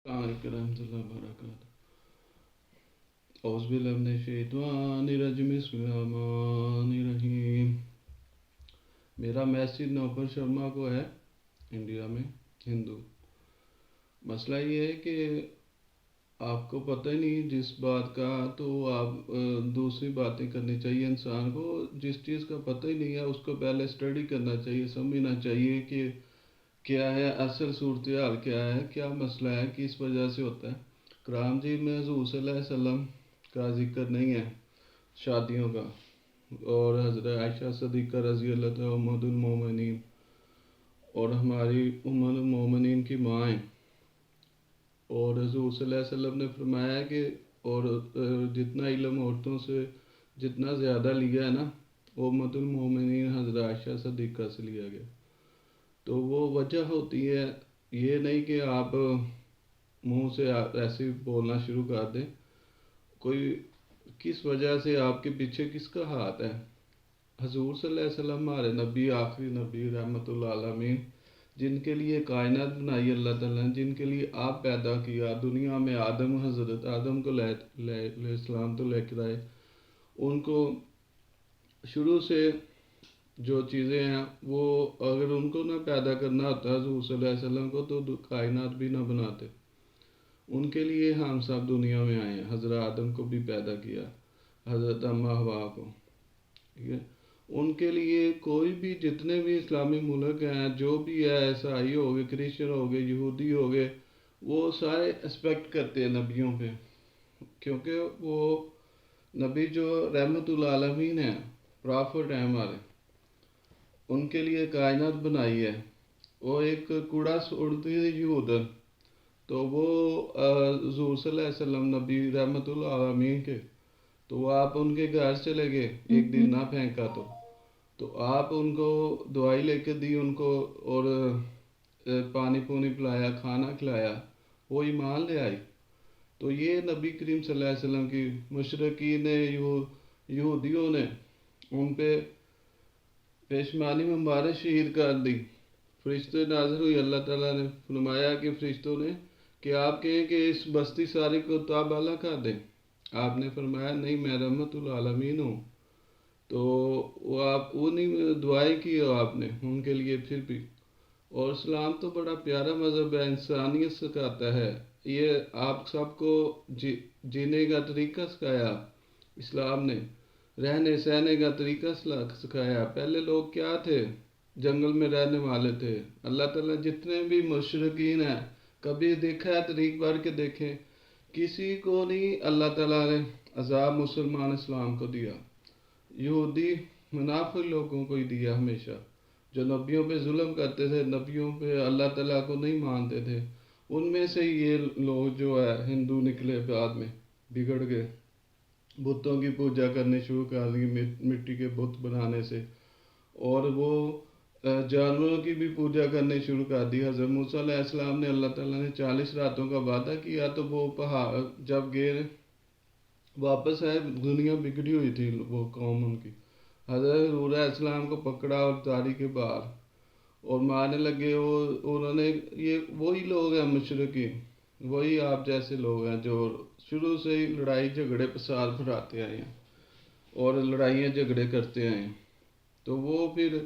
السلام علیکم ورحمۃ اللہ وبرکاتہ۔ اعوذ باللہ من الشیطان الرجیم، بسم اللہ الرحمن الرحیم۔ میرا میسج نوبر شرما کو ہے، انڈیا میں ہندو۔ مسئلہ یہ ہے کہ آپ کو پتہ ہی نہیں جس بات کا، تو آپ دوسری باتیں کرنی چاہیے۔ انسان کو جس چیز کا پتہ ہی نہیں ہے اس کو پہلے اسٹڈی کرنا چاہیے، سمجھنا چاہیے کہ کیا ہے اصل صورتحال، کیا ہے، کیا مسئلہ ہے، کس وجہ سے ہوتا ہے۔ قرآن جی میں حضور صلی اللہ علیہ وسلم کا ذکر نہیں ہے شادیوں کا، اور حضرت عائشہ صدیقہ رضی اللہ تعالیٰ ام المومنین اور ہماری ام المومنین کی ماں ہیں، اور حضور صلی اللہ علیہ وسلم نے فرمایا کہ اور جتنا علم عورتوں سے جتنا زیادہ لیا ہے نا، وہ ام المومنین حضرت عائشہ صدیقہ سے لیا گیا۔ تو وہ وجہ ہوتی ہے، یہ نہیں کہ آپ منہ سے ایسے بولنا شروع کر دیں، کوئی کس وجہ سے آپ کے پیچھے کس کا ہاتھ ہے۔ حضور صلی اللہ علیہ وسلم ہمارے نبی، آخری نبی، رحمت اللہ عالمین، جن کے لیے کائنات بنائی اللہ تعالیٰ نے، جن کے لیے آپ پیدا کیا، دنیا میں حضرت آدم کو علیہ السلام تو لے کر آئے، ان کو شروع سے جو چیزیں ہیں وہ اگر ان کو نہ پیدا کرنا ہوتا حضور صلی اللہ علیہ وسلم کو، تو کائنات بھی نہ بناتے۔ ان کے لیے ہم سب دنیا میں آئے ہیں، حضرت آدم کو بھی پیدا کیا، حضرت اماں حوا کو، ٹھیک ہے۔ ان کے لیے کوئی بھی جتنے بھی اسلامی ملک ہیں، جو بھی ہے، عیسائی ہو گئے، کرسچن ہو گئے، یہودی ہو گئے، وہ سارے ایکسپیکٹ کرتے ہیں نبیوں پہ، کیونکہ وہ نبی جو رحمت العالمین ہیں، پرافٹ ہیں ہمارے، ان کے لیے کائنات بنائی ہے۔ وہ ایک کوڑا اڑتی تھی یہود، تو وہ حضور صلی اللہ علیہ وسلم نبی رحمت العالمین کے، تو وہ آپ ان کے گھر چلے گئے، ایک دن نہ پھینکا تو آپ ان کو دوائی لے کے دی ان کو، اور پانی پونی پلایا، کھانا کھلایا، وہ ایمان لے آئی۔ تو یہ نبی کریم صلی اللہ علیہ وسلم کی مشرکین نے، یہودیوں نے ان پہ پیشمانی مبارک شہید کر دی۔ فرشتے نازل ہوئی، اللہ تعالیٰ نے فرمایا کہ فرشتوں نے کہ آپ کہیں کہ اس بستی ساری کو تابالا کر دیں، آپ نے فرمایا نہیں، میں رحمت العالمین ہوں۔ تو وہ نہیں دعائیں کی آپ نے ان کے لیے پھر بھی۔ اور اسلام تو بڑا پیارا مذہب ہے، انسانیت سکھاتا ہے، یہ آپ سب کو جینے کا طریقہ سکھایا اسلام نے، رہنے سہنے کا طریقہ سکھایا۔ پہلے لوگ کیا تھے، جنگل میں رہنے والے تھے۔ اللہ تعالیٰ جتنے بھی مشرکین ہیں، کبھی دیکھا ہے طریق بھر کے دیکھیں، کسی کو نہیں اللہ تعالیٰ نے عذاب مسلمان اسلام کو دیا، یہودی منافق لوگوں کو ہی دیا ہمیشہ، جو نبیوں پہ ظلم کرتے تھے، نبیوں پہ اللہ تعالیٰ کو نہیں مانتے تھے۔ ان میں سے یہ لوگ جو ہے ہندو نکلے، بعد میں بگڑ گئے، بتوں کی پوجا کرنے شروع کر دی، مٹی کے بت بنانے سے، اور وہ جانوروں کی بھی پوجا کرنے شروع کر دی۔ حضرت موسیٰ علیہ السلام نے، اللہ تعالیٰ نے 40 راتوں کا وعدہ کیا، تو وہ پہاڑ جب گئے واپس آئے، دنیا بگڑی ہوئی تھی، وہ قوم ان کی، حضرت حضور علیہ السلام کو پکڑا اور تاری کے باہر اور مارنے لگے۔ انہوں نے، یہ وہی لوگ ہیں مشرکین، وہی آپ جیسے لوگ ہیں جو شروع سے ہی لڑائی جھگڑے فساد پھیلاتے آئے ہیں اور لڑائیاں جھگڑے کرتے آئے ہیں۔ تو وہ پھر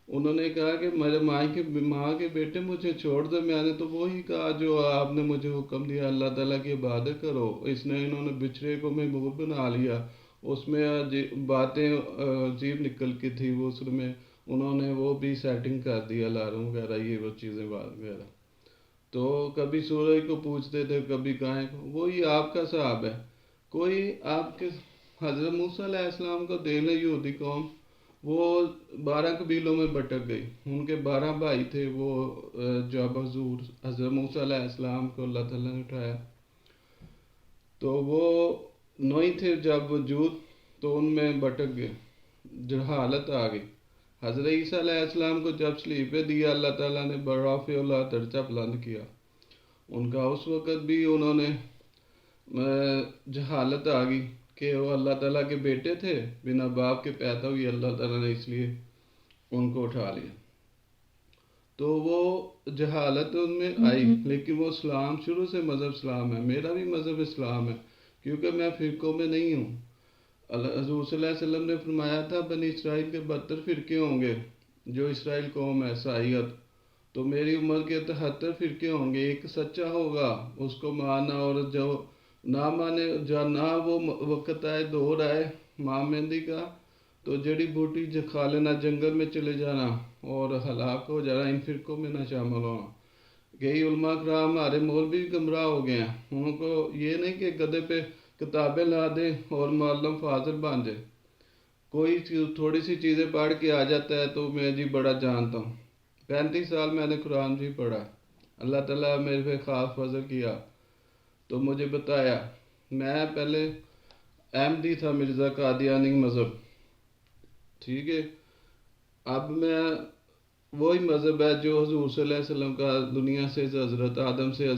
انہوں نے کہا کہ میرے ماں کے بیٹے مجھے چھوڑ دو، میں نے تو وہی کہا جو آپ نے مجھے حکم دیا، اللہ تعالیٰ کی عبادت کرو۔ انہوں نے بچھڑے کو محبوب بنا لیا، اس میں باتیں عجیب نکل کی تھی، اس میں انہوں نے وہ بھی سیٹنگ کر دی، الارم وغیرہ، یہ وہ چیزیں وغیرہ۔ تو کبھی سورج کو پوچھتے تھے، کبھی گائے کو، وہی آپ کا صاحب ہے۔ کوئی آپ کے حضرت موسیٰ علیہ السلام کو دے لے، یہودی قوم، وہ 12 قبیلوں میں بٹک گئی، ان کے 12 بھائی تھے، وہ جب حضرت موسیٰ علیہ السلام کو اللہ تعالیٰ نے اٹھایا تو وہ 9 ہی تھے جب وجود، تو ان میں بٹک گئے، جو حالت آ گئی۔ حضرت عیسیٰ علیہ السلام کو جب سلیبے دیا، اللہ تعالیٰ نے برافع اللہ درجہ بلند کیا ان کا، اس وقت بھی انہوں نے جہالت آ گئی کہ وہ اللہ تعالیٰ کے بیٹے تھے، بنا باپ کے پیدا ہوئی، اللہ تعالیٰ نے اس لیے ان کو اٹھا لیا۔ تو وہ جہالت ان میں آئی، لیکن وہ اسلام شروع سے مذہب اسلام ہے، میرا بھی مذہب اسلام ہے، کیونکہ میں فرقوں میں نہیں ہوں۔ حضور صلی اللہ علیہ وسلم نے فرمایا تھا بنی اسرائیل کے 72 فرقے ہوں گے، جو اسرائیل قوم ہے عیسائیت، تو میری عمر کے 73 فرقے ہوں گے، ایک سچا ہوگا اس کو ماننا، اور جو نہ مانے، جو نہ وہ وقت آئے دور آئے ماں مہندی کا، تو جڑی بوٹی کھا لینا، جنگل میں چلے جانا اور ہلاک ہو جانا، ان فرقوں میں نہ شامل ہونا۔ کئی علماء کرام ہمارے مولوی بھی گمراہ ہو گئے ہیں، ان کو یہ نہیں کہ گدھے پہ کتابیں لا دے اور معلم فاضل بن جائے، کوئی تھوڑی سی چیزیں پڑھ کے آ جاتا ہے تو میں جی بڑا جانتا ہوں۔ 35 سال میں نے قرآن بھی پڑھا، اللہ تعالیٰ میرے پہ خاص فضل کیا، تو مجھے بتایا، میں پہلے احمدی تھا، مرزا قادیانی مذہب، ٹھیک ہے، اب میں وہی مذہب ہے جو حضور صلی اللہ علیہ وسلم کا دنیا سے حضرت آدم سے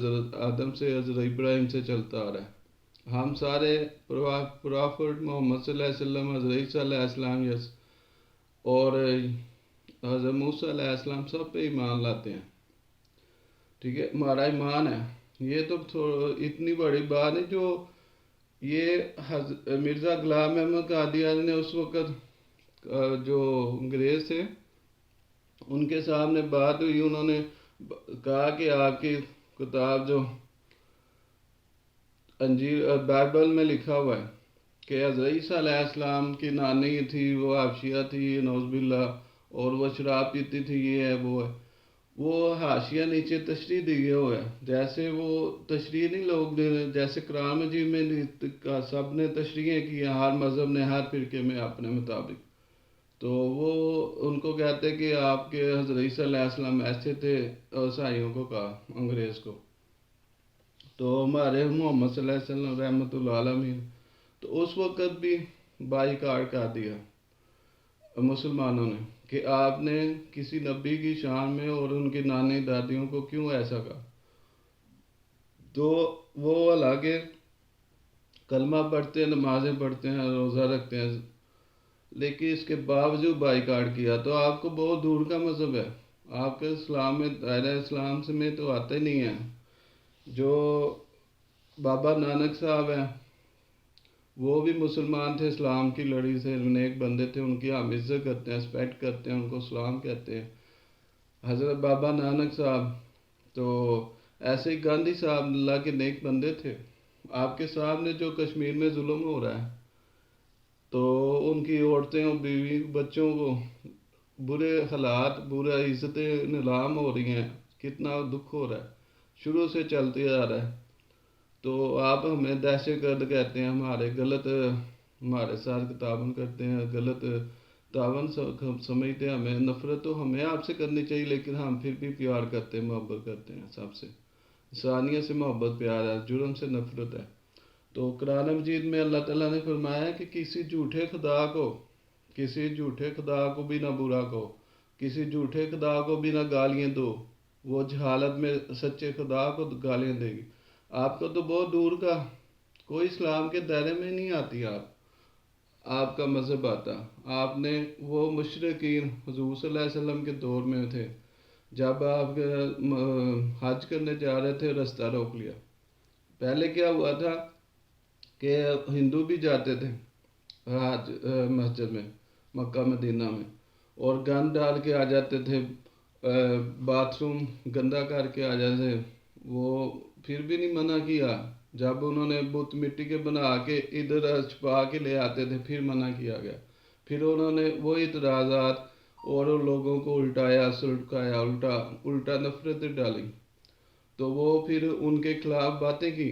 حضرت ابراہیم سے چلتا آ رہا ہے۔ ہم سارے پرافٹ محمد صلی اللہ علیہ وسلم، حضرت عیسیٰ علیہ السلام اور حضرت موسیٰ علیہ السلام سب پہ ایمان لاتے ہیں، ٹھیک ہے، ہمارا ایمان ہے۔ یہ تو اتنی بڑی بات ہے جو یہ مرزا غلام احمد قادیانی نے اس وقت جو انگریز تھے ان کے سامنے بات ہوئی، انہوں نے کہا کہ آپ کی کتاب جو انجیل بائبل میں لکھا ہوا ہے کہ حضرت عیسیٰ علیہ السلام کی نانی تھی، وہ حاشیہ تھی، نعوذ باللہ، اور وہ شراب پیتی تھی، یہ ہے وہ ہے، وہ حاشیہ نیچے تشریح دیے ہوئے ہے، جیسے وہ تشریح نہیں لوگ جیسے قرآن مجید میں سب نے تشریحیں کی ہیں، ہر مذہب نے ہر فرقے میں اپنے مطابق، تو وہ ان کو کہتے کہ آپ کے حضرت عیسیٰ علیہ السلام ایسے تھے، عیسائیوں کو کہا، انگریز کو، تو ہمارے محمد صلی اللہ علیہ وسلم رحمۃ اللہ علیہ، تو اس وقت بھی بائی کاٹ کر دیا مسلمانوں نے کہ آپ نے کسی نبی کی شان میں اور ان کی نانی دادیوں کو کیوں ایسا کہا، تو وہ حالانکہ کلمہ پڑھتے ہیں، نمازیں پڑھتے ہیں، روزہ رکھتے ہیں، لیکن اس کے باوجود بائی کاٹ کیا، تو آپ کو بہت دور کا مذہب ہے، آپ کے اسلام میں دائرہ اسلام سے میں تو آتا ہی نہیں ہے۔ جو بابا نانک صاحب ہیں وہ بھی مسلمان تھے، اسلام کی لڑی سے نیک بندے تھے، ان کی ہم عزت کرتے ہیں، اسپیکٹ کرتے ہیں، ان کو اسلام کہتے ہیں، حضرت بابا نانک صاحب، تو ایسے ہی گاندھی صاحب اللہ کے نیک بندے تھے۔ آپ کے سامنے جو کشمیر میں ظلم ہو رہا ہے، تو ان کی عورتیں اور بیوی بچوں کو برے حالات، برے عزتیں نیلام ہو رہی ہیں، کتنا دکھ ہو رہا ہے، شروع سے چلتے آ رہا ہے، تو آپ ہمیں دہشت گرد کہتے ہیں، ہمارے ساتھ تعاون کرتے ہیں، غلط تعاون سمجھتے ہیں ہمیں، نفرت تو ہمیں آپ سے کرنی چاہیے، لیکن ہم پھر بھی پیار کرتے ہیں، محبت کرتے ہیں سب سے، انسانیت سے محبت پیار ہے، جرم سے نفرت ہے۔ تو قرآن مجید میں اللہ تعالیٰ نے فرمایا کہ کسی جھوٹے خدا کو بھی نہ برا کہو، کسی جھوٹے خدا کو بھی نہ گالیاں دو، وہ جہالت میں سچے خدا کو گالیاں دے گی۔ آپ کو تو بہت دور کا، کوئی اسلام کے دائرے میں نہیں آتی، آپ کا مذہب آتا، آپ نے وہ مشرکین حضور صلی اللہ علیہ وسلم کے دور میں تھے، جب آپ حج کرنے جا رہے تھے راستہ روک لیا۔ پہلے کیا ہوا تھا کہ ہندو بھی جاتے تھے حج مسجد میں، مکہ مدینہ میں، اور گند ڈال کے آ جاتے تھے، باتھ روم گندا کر کے آ جاتے، وہ پھر بھی نہیں منع کیا، جب انہوں نے بت مٹی کے بنا کے ادھر چھپا کے لے آتے تھے پھر منع کیا گیا، پھر انہوں نے وہ اعتراضات اور لوگوں کو الٹایا سلٹایا، الٹا نفرت ڈالی، تو وہ پھر ان کے خلاف باتیں کی،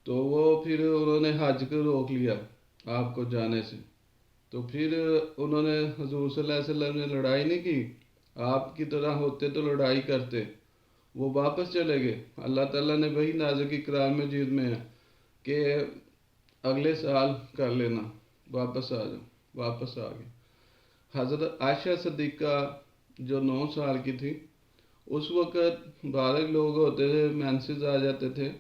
تو وہ پھر انہوں نے حج کو روک لیا آپ کو جانے سے، تو پھر انہوں نے حضور صلی اللہ علیہ وسلم نے لڑائی نہیں کی، آپ کی طرح ہوتے تو لڑائی کرتے، وہ واپس چلے گئے۔ اللہ تعالیٰ نے وہی نازل کی قرآن مجید میں ہے کہ اگلے سال کر لینا، واپس آ جاؤ، واپس آ گئے۔ حضرت عائشہ صدیقہ جو 9 سال کی تھی، اس وقت بالغ لوگ ہوتے تھے، مینسز آ جاتے تھے،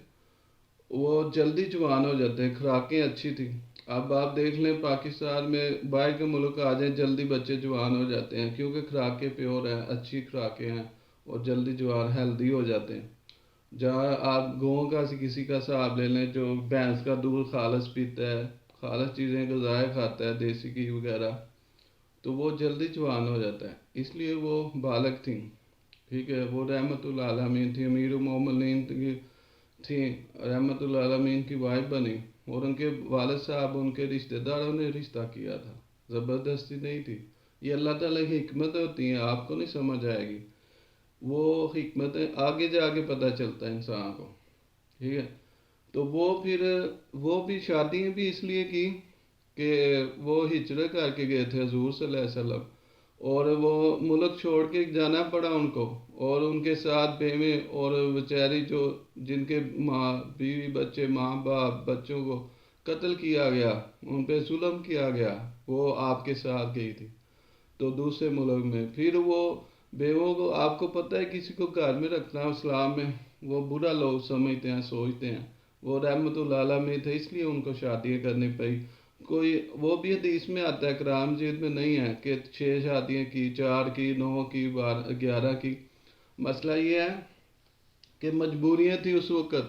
وہ جلدی جوان ہو جاتے ہیں، خوراکیں اچھی تھیں۔ اب آپ دیکھ لیں پاکستان میں باہر کے ملک آ جائیں، جلدی بچے جوان ہو جاتے ہیں، کیونکہ خوراکیں پیور ہیں، اچھی خوراکیں ہیں، اور جلدی جوان ہیلدی ہو جاتے ہیں. جہاں آپ گاؤں کا کسی کا حساب لے لیں جو بھینس کا دودھ خالص پیتا ہے، خالص چیزیں غذائیں کھاتا ہے، دیسی گھی وغیرہ، تو وہ جلدی جوان ہو جاتا ہے. اس لیے وہ بالغ تھیں. ٹھیک ہے، وہ رحمت اللہ عالمین تھی، امیر المومنین تھیں، رحمت اللہ عالمین کی وائف بنی، اور ان کے والد صاحب ان کے رشتہ داروں نے رشتہ کیا تھا، زبردستی نہیں تھی. یہ اللہ تعالیٰ کی حکمت ہوتی ہیں، آپ کو نہیں سمجھ آئے گی. وہ حکمتیں آگے جا کے پتہ چلتا ہے انسان کو. ٹھیک ہے، تو وہ پھر وہ بھی شادیاں بھی اس لیے کی کہ وہ ہجرت کر کے گئے تھے حضور صلی اللہ علیہ وسلم، اور وہ ملک چھوڑ کے جانا پڑا ان کو، اور ان کے ساتھ بیوے اور بیچاری جو جن کے ماں بیوی بچے ماں باپ بچوں کو قتل کیا گیا، ان پہ ظلم کیا گیا، وہ آپ کے ساتھ گئی تھی تو دوسرے ملک میں. پھر وہ بیووں کو، آپ کو پتہ ہے کسی کو گھر میں رکھنا اسلام میں وہ برا لوگ سمجھتے ہیں، سوچتے ہیں. وہ رحمت اللہ میں تھے اس لیے ان کو شادیاں کرنی پڑی. کوئی وہ بھی حدیث میں آتا ہے، کرام جیت میں نہیں ہے کہ 6 شادیاں کی، 4 کی، 9 کی، 11 کی. مسئلہ یہ ہے کہ مجبوریاں تھی اس وقت،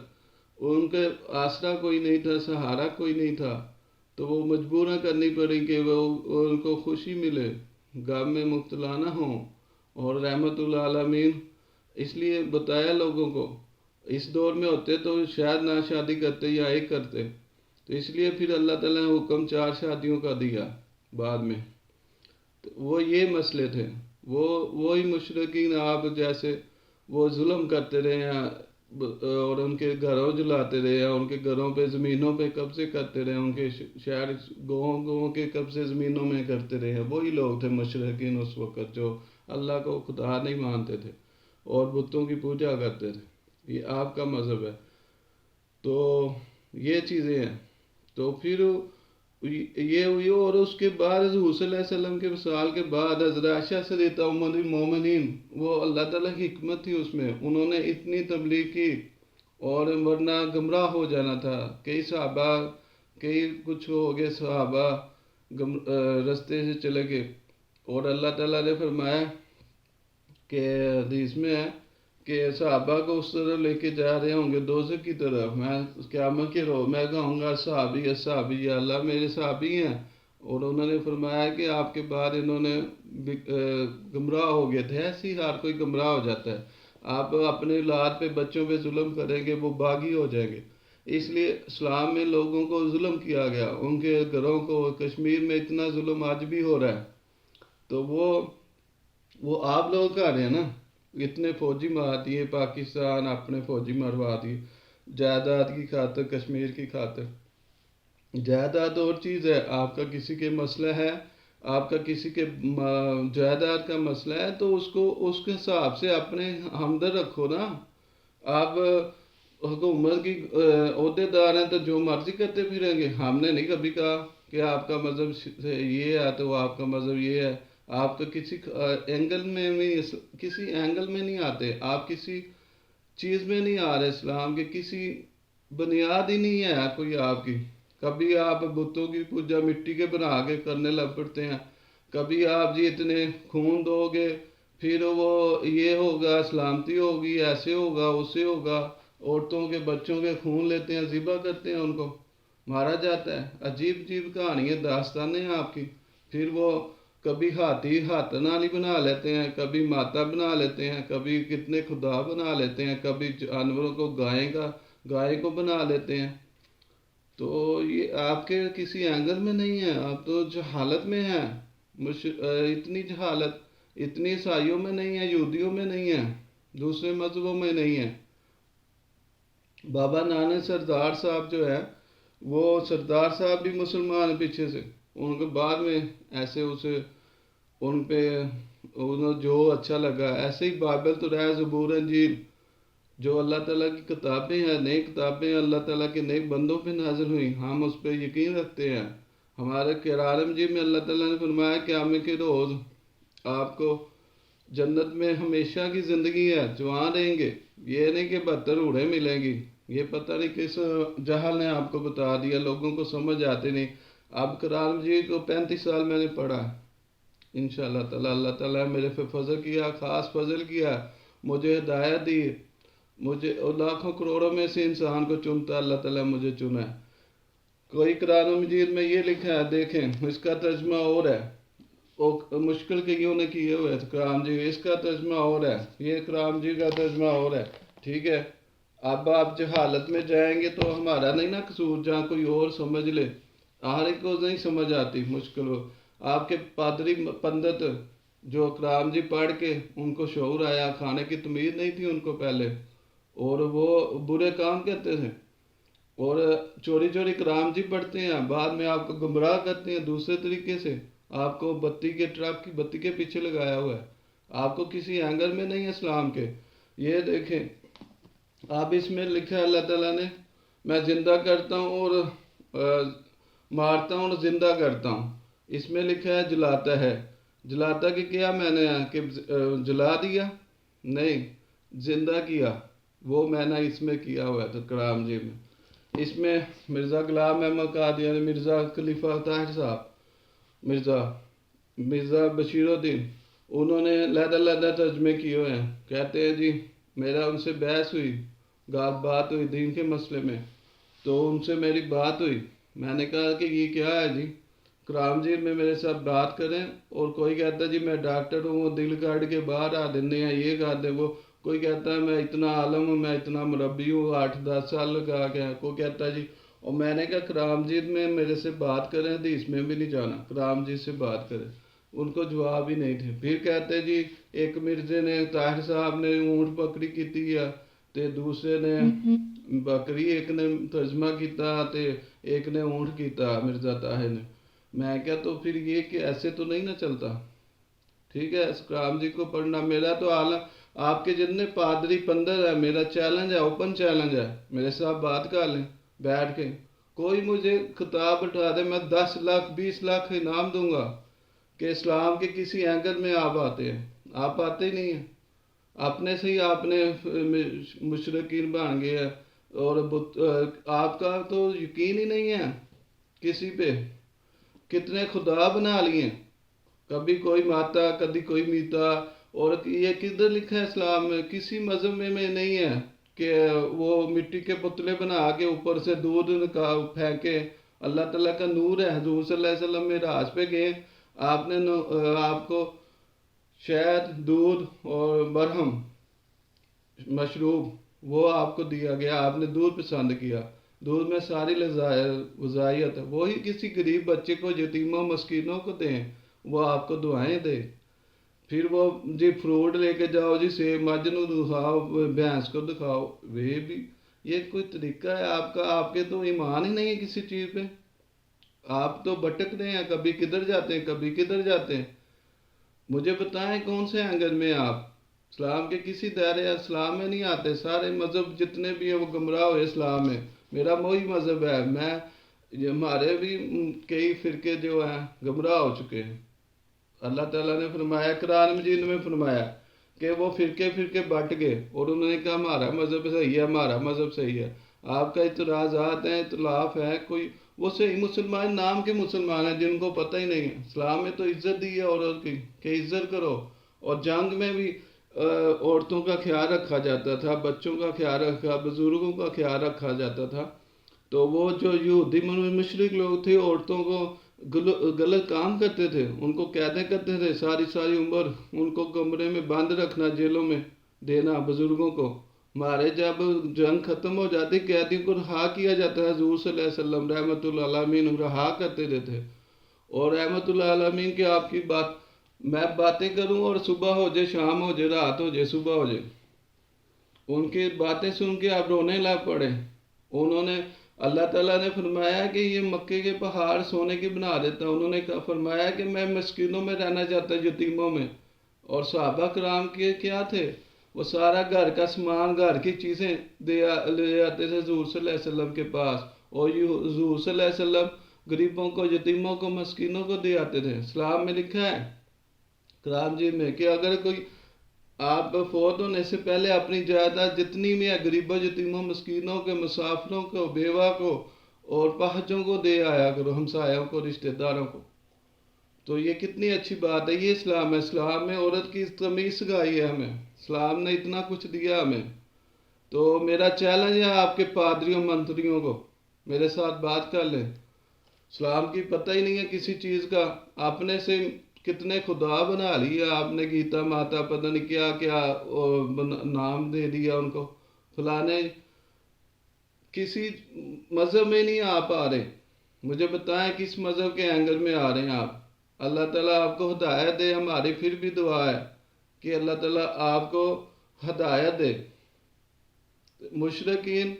ان کے آسرا کوئی نہیں تھا، سہارا کوئی نہیں تھا، تو وہ مجبوراں کرنی پڑی کہ وہ ان کو خوشی ملے، غم میں مبتلا نہ ہوں. اور رحمت اللہ عالمین اس لیے بتایا لوگوں کو. اس دور میں ہوتے تو شاید نہ شادی کرتے یا ایک کرتے، تو اس لیے پھر اللہ تعالیٰ نے حکم 4 شادیوں کا دیا بعد میں. تو وہ یہ مسئلے تھے. وہی مشرکین آپ جیسے وہ ظلم کرتے رہے ہیں اور ان کے گھروں جلاتے رہے ہیں، ان کے گھروں پہ زمینوں پہ قبضے کرتے رہے، ان کے شہر گاؤں کے قبضے زمینوں میں کرتے رہے ہیں. وہی لوگ تھے مشرکین اس وقت جو اللہ کو خدا نہیں مانتے تھے اور بتوں کی پوجا کرتے تھے. یہ آپ کا مذہب ہے. تو یہ چیزیں ہیں. تو پھر یہ ہوئی، اور اس کے بعد حضور صلی اللہ علیہ وسلم کے وصال کے بعد حضرت عائشہ صدیقہ ام المومنین، وہ اللہ تعالیٰ کی حکمت تھی اس میں، انہوں نے اتنی تبلیغ کی، اور ورنہ گمراہ ہو جانا تھا. کئی صحابہ، کئی کچھ ہو گئے صحابہ رستے سے چلے گئے. اور اللہ تعالیٰ نے فرمایا کہ حدیث میں ہے کہ صحابہ کو اس طرح لے کے جا رہے ہوں گے دوزخ کی طرف. میں قیامت کے روز میں کہوں گا صحابی صحابی، یا اللہ میرے صحابی ہیں. اور انہوں نے فرمایا کہ آپ کے بعد انہوں نے گمراہ ہو گئے تھے. ایسے ہی ہر کوئی گمراہ ہو جاتا ہے. آپ اپنے اولاد پہ بچوں پہ ظلم کریں گے وہ باغی ہو جائیں گے. اس لیے اسلام میں لوگوں کو ظلم کیا گیا، ان کے گھروں کو. کشمیر میں اتنا ظلم آج بھی ہو رہا ہے. تو وہ آپ لوگ کر رہے ہیں نا. اتنے فوجی مار دیے پاکستان، اپنے فوجی مروا دیے جائیداد کی خاطر، کشمیر کی خاطر. جائیداد اور چیز ہے، آپ کا کسی کے مسئلہ ہے، آپ کا کسی کے جائیداد کا مسئلہ ہے تو اس کے حساب سے اپنے ہمدرد رکھو نا. آپ حکومت کی عہدے دار ہیں تو جو مرضی کرتے پھریں گے. ہم نے نہیں کبھی کہا کہ آپ کا مذہب یہ ہے تو آپ کا مذہب یہ ہے. آپ تو کسی اینگل میں نہیں آتے، آپ کسی چیز میں نہیں آ رہے. اسلام کے کسی بنیاد ہی نہیں ہے کوئی آپ کی. کبھی آپ بتوں کی پوجا مٹی کے بنا کے کرنے لگ پڑتے ہیں، کبھی آپ جی اتنے خون دو گے پھر وہ یہ ہوگا، سلامتی ہوگی، ایسے ہوگا، اسے ہوگا. عورتوں کے بچوں کے خون لیتے ہیں، ذبح کرتے ہیں، ان کو مارا جاتا ہے. عجیب عجیب کہانیاں داستانیں ہیں آپ کی. پھر وہ کبھی ہاتھی ہاتھنالی بنا لیتے ہیں، کبھی ماتا بنا لیتے ہیں، کبھی کتنے خدا بنا لیتے ہیں، کبھی جانوروں کو گائے کو بنا لیتے ہیں. تو یہ آپ کے کسی اینگل میں نہیں ہے. آپ تو جہالت میں ہیں. اتنی جہالت اتنی عیسائیوں میں نہیں ہے، یہودیوں میں نہیں ہے، دوسرے مذہبوں میں نہیں ہے. بابا نانک سردار صاحب جو ہے، وہ سردار صاحب بھی مسلمان پیچھے سے، ان کے بعد میں ایسے اسے ان پہ جو اچھا لگا ایسے ہی. بائبل تو رہا، زبور انجیل جو اللہ تعالیٰ کی کتابیں ہیں، نئی کتابیں اللہ تعالیٰ کے نئے بندوں پہ نازل ہوئی، ہم اس پہ یقین رکھتے ہیں. ہمارے قرآن مجید میں اللہ تعالیٰ نے فرمایا کہ قیامت کے روز آپ کو جنت میں ہمیشہ کی زندگی ہے، جوان رہیں گے. یہ نہیں کہ 72 روڑیں ملیں گی. یہ پتہ نہیں کس جہل نے آپ کو بتا دیا، لوگوں کو سمجھ آتے نہیں. اب قرآن مجید کو 35 سال میں نے پڑھا انشاءاللہ تعالیٰ. اللہ تعالیٰ میرے پہ فضل کیا، خاص فضل کیا. مجھے ہدایت دی ہے، مجھے اور لاکھوں کروڑوں میں سے انسان کو چنتا اللہ تعالیٰ مجھے چنا ہے۔ کوئی قرآن مجید میں یہ لکھا ہے، دیکھیں اس کا ترجمہ اور ہے، وہ مشکل کے کیوں نے کیے ہوئے تھے کرام جی، اس کا ترجمہ اور ہے، یہ کرام جی کا ترجمہ اور ہے، ٹھیک ہے۔ اب آپ جہالت میں جائیں گے تو ہمارا نہیں نا قصور، جہاں کوئی اور سمجھ لے، ہر ایک کو نہیں سمجھ آتی، مشکل ہو۔ آپ کے پادری پنڈت جو کرام جی پڑھ کے ان کو شعور آیا، کھانے کی تمیز نہیں تھی ان کو پہلے، اور وہ برے کام کرتے تھے، اور چوری چوری کرام جی پڑھتے ہیں، بعد میں آپ کو گمراہ کرتے ہیں دوسرے طریقے سے، آپ کو بتی کے ٹرک کی بتی کے پیچھے لگایا ہوا ہے، آپ کو کسی اینگل میں نہیں ہے اسلام کے۔ یہ دیکھیں آپ اس میں لکھا ہے اللہ تعالیٰ نے، میں زندہ کرتا ہوں اور مارتا ہوں اور زندہ کرتا ہوں، اس میں لکھا ہے جلاتا ہے، جلاتا کہ کیا میں نے کہ جلا دیا؟ نہیں، زندہ کیا، وہ میں نے اس میں کیا ہوا ہے تو کرام جی میں۔ اس میں مرزا غلام احمد قادیانی، مرزا خلیفہ طاہر صاحب، مرزا بشیر الدین، انہوں نے علیحدہ علیحدہ ترجمے کیے ہوئے ہیں، کہتے ہیں جی میرا ان سے بحث ہوئی، بات ہوئی دین کے مسئلے میں، تو ان سے میری بات ہوئی، میں نے کہا کہ یہ کیا ہے جی، کرام جی میں میرے ساتھ بات کریں، اور کوئی کہتا ہے جی میں ڈاکٹر ہوں، وہ دل کاٹ کے باہر آ دینے ہیں، یہ کر دیں وہ، کوئی کہتا ہے میں اتنا عالم ہوں، میں اتنا مربی ہوں، 8-10 سال لگا کے، کوئی کہتا ہے جی، اور میں نے کہا کرام جی میں میرے سے بات کریں، حدیث میں بھی نہیں جانا، کرام جی سے بات کریں، ان کو جواب ہی نہیں تھے۔ پھر کہتے جی ایک مرزے نے طاہر صاحب نے اونٹ بکری کیتی ہے، تے دوسرے نے بکری، ایک نے ترجمہ کیتا تے ایک نے اونٹ کیتا مرزا طاہر نے۔ میں کہا تو پھر یہ کہ ایسے تو نہیں نہ چلتا، ٹھیک ہے، کرام جی کو پڑھنا، میرا تو عالم آپ کے جتنے پادری پندر ہے، میرا چیلنج ہے، اوپن چیلنج ہے، میرے ساتھ بات کر لیں بیٹھ کے، کوئی مجھے خطاب اٹھا دے، میں 10 لاکھ 20 لاکھ انعام دوں گا کہ اسلام کے کسی اینگل میں آپ آتے ہیں، آپ آتے ہی نہیں ہیں، اپنے سے ہی آپ نے مشرکین بن گئے ہیں، اور آپ کا تو یقین ہی نہیں ہے کسی پہ، کتنے خدا بنا لیے، کبھی کوئی ماتا کبھی کوئی میتا، اور یہ کدھر لکھا ہے اسلام میں؟ کسی مذہب میں نہیں ہے کہ وہ مٹی کے پتلے بنا کے اوپر سے دودھ پھینکے، اللہ تعالیٰ کا نور ہے، حضور صلی اللہ علیہ وسلم معراج پہ گئے، آپ نے آپ کو شہد، دودھ اور مرہم مشروب وہ آپ کو دیا گیا، آپ نے دودھ پسند کیا، دودھ میں ساری غذائیت ہے، وہی کسی غریب بچے کو، یتیموں مسکینوں کو دیں، وہ آپ کو دعائیں دے۔ پھر وہ جی فروٹ لے کے جاؤ جی، سیب مجھ نو دکھاؤ، بھینس کو دکھاؤ، وہ بھی یہ کوئی طریقہ ہے آپ کا؟ آپ کے تو ایمان ہی نہیں ہے کسی چیز پہ، آپ تو بھٹک رہے ہیں، کبھی کدھر جاتے ہیں کبھی کدھر جاتے ہیں۔ مجھے بتائیں کون سے اینگل میں آپ اسلام کے کسی دائرے اسلام میں نہیں آتے، سارے مذہب جتنے بھی ہیں وہ گمراہ ہوئے اسلام میں، میرا وہی مذہب ہے، ہمارے بھی کئی فرقے جو ہیں گمراہ ہو چکے ہیں۔ اللہ تعالیٰ نے فرمایا قرآن مجید میں فرمایا کہ وہ فرقے فرقے بٹ گئے، اور انہوں نے کہا ہمارا مذہب صحیح ہے، ہمارا مذہب صحیح ہے۔ آپ کا اعتراضات ہیں، اختلاف ہے، کوئی وہ صحیح مسلمان نام کے مسلمان ہیں جن کو پتہ ہی نہیں ہے، اسلام میں تو عزت دی ہے عورت کی کہ عزت کرو، اور جنگ میں بھی عورتوں کا خیال رکھا جاتا تھا، بچوں کا خیال رکھا، بزرگوں کا خیال رکھا جاتا تھا۔ تو وہ جو یہودی مشرک لوگ تھے، عورتوں کو غلط کام کرتے تھے، ان کو قیدیں کرتے تھے، ساری ساری عمر ان کو کمرے میں بند رکھنا، جیلوں میں دینا بزرگوں کو۔ ہمارے جب جنگ ختم ہو جاتی، قیدیوں کو رہا کیا جاتا ہے، حضور صلی اللہ علیہ وسلم رحمۃ اللہ علیہ رہا کرتے تھے، اور رحمۃ اللہ علیہ کہ آپ کی بات میں باتیں کروں اور صبح ہو جائے شام ہو جائے رات ہو جائے صبح ہو جائے، ان کی باتیں سن کے آپ رونے لگ پڑے۔ انہوں نے اللہ تعالیٰ نے فرمایا کہ یہ مکے کے پہاڑ سونے کی بنا دیتا، انہوں نے فرمایا کہ میں مسکینوں میں رہنا چاہتا، یتیموں میں، اور صحابہ کرام کے کیا تھے، وہ سارا گھر کا سامان، گھر کی چیزیں لے آتے تھے حضور صلی اللہ علیہ وسلم کے پاس، اور یہ حضور صلی اللہ علیہ وسلم غریبوں کو، یتیموں کو، مسکینوں کو دے آتے تھے۔ اسلام میں لکھا ہے قرآن جی میں کہ اگر کوئی آپ فوت ہونے سے پہلے اپنی جائیداد جتنی بھی ہے غریبوں، یتیموں، مسکینوں کے، مسافروں کو، بیوہ کو اور پہجوں کو دے آیا کرو، ہمسایوں کو، رشتہ داروں کو۔ تو یہ کتنی اچھی بات ہے، یہ اسلام ہے. اسلام میں عورت کی تمیز سکھائی ہے ہمیں، اسلام نے اتنا کچھ دیا ہمیں. تو میرا چیلنج ہے آپ کے پادریوں منتریوں کو، میرے ساتھ بات کر لیں. اسلام کی پتہ ہی نہیں ہے کسی چیز کا، اپنے سے کتنے خدا بنا لیا آپ نے، گیتا ماتا پتہ نہیں کیا کیا نام دے دیا ان کو فلانے. کسی مذہب میں نہیں آپ آ رہے. مجھے بتائیں کس مذہب کے اینگل میں آ رہے ہیں آپ. اللہ تعالیٰ آپ کو ہدایت دے. ہماری پھر بھی دعا ہے کہ اللہ تعالیٰ آپ کو ہدایت دے. مشرکین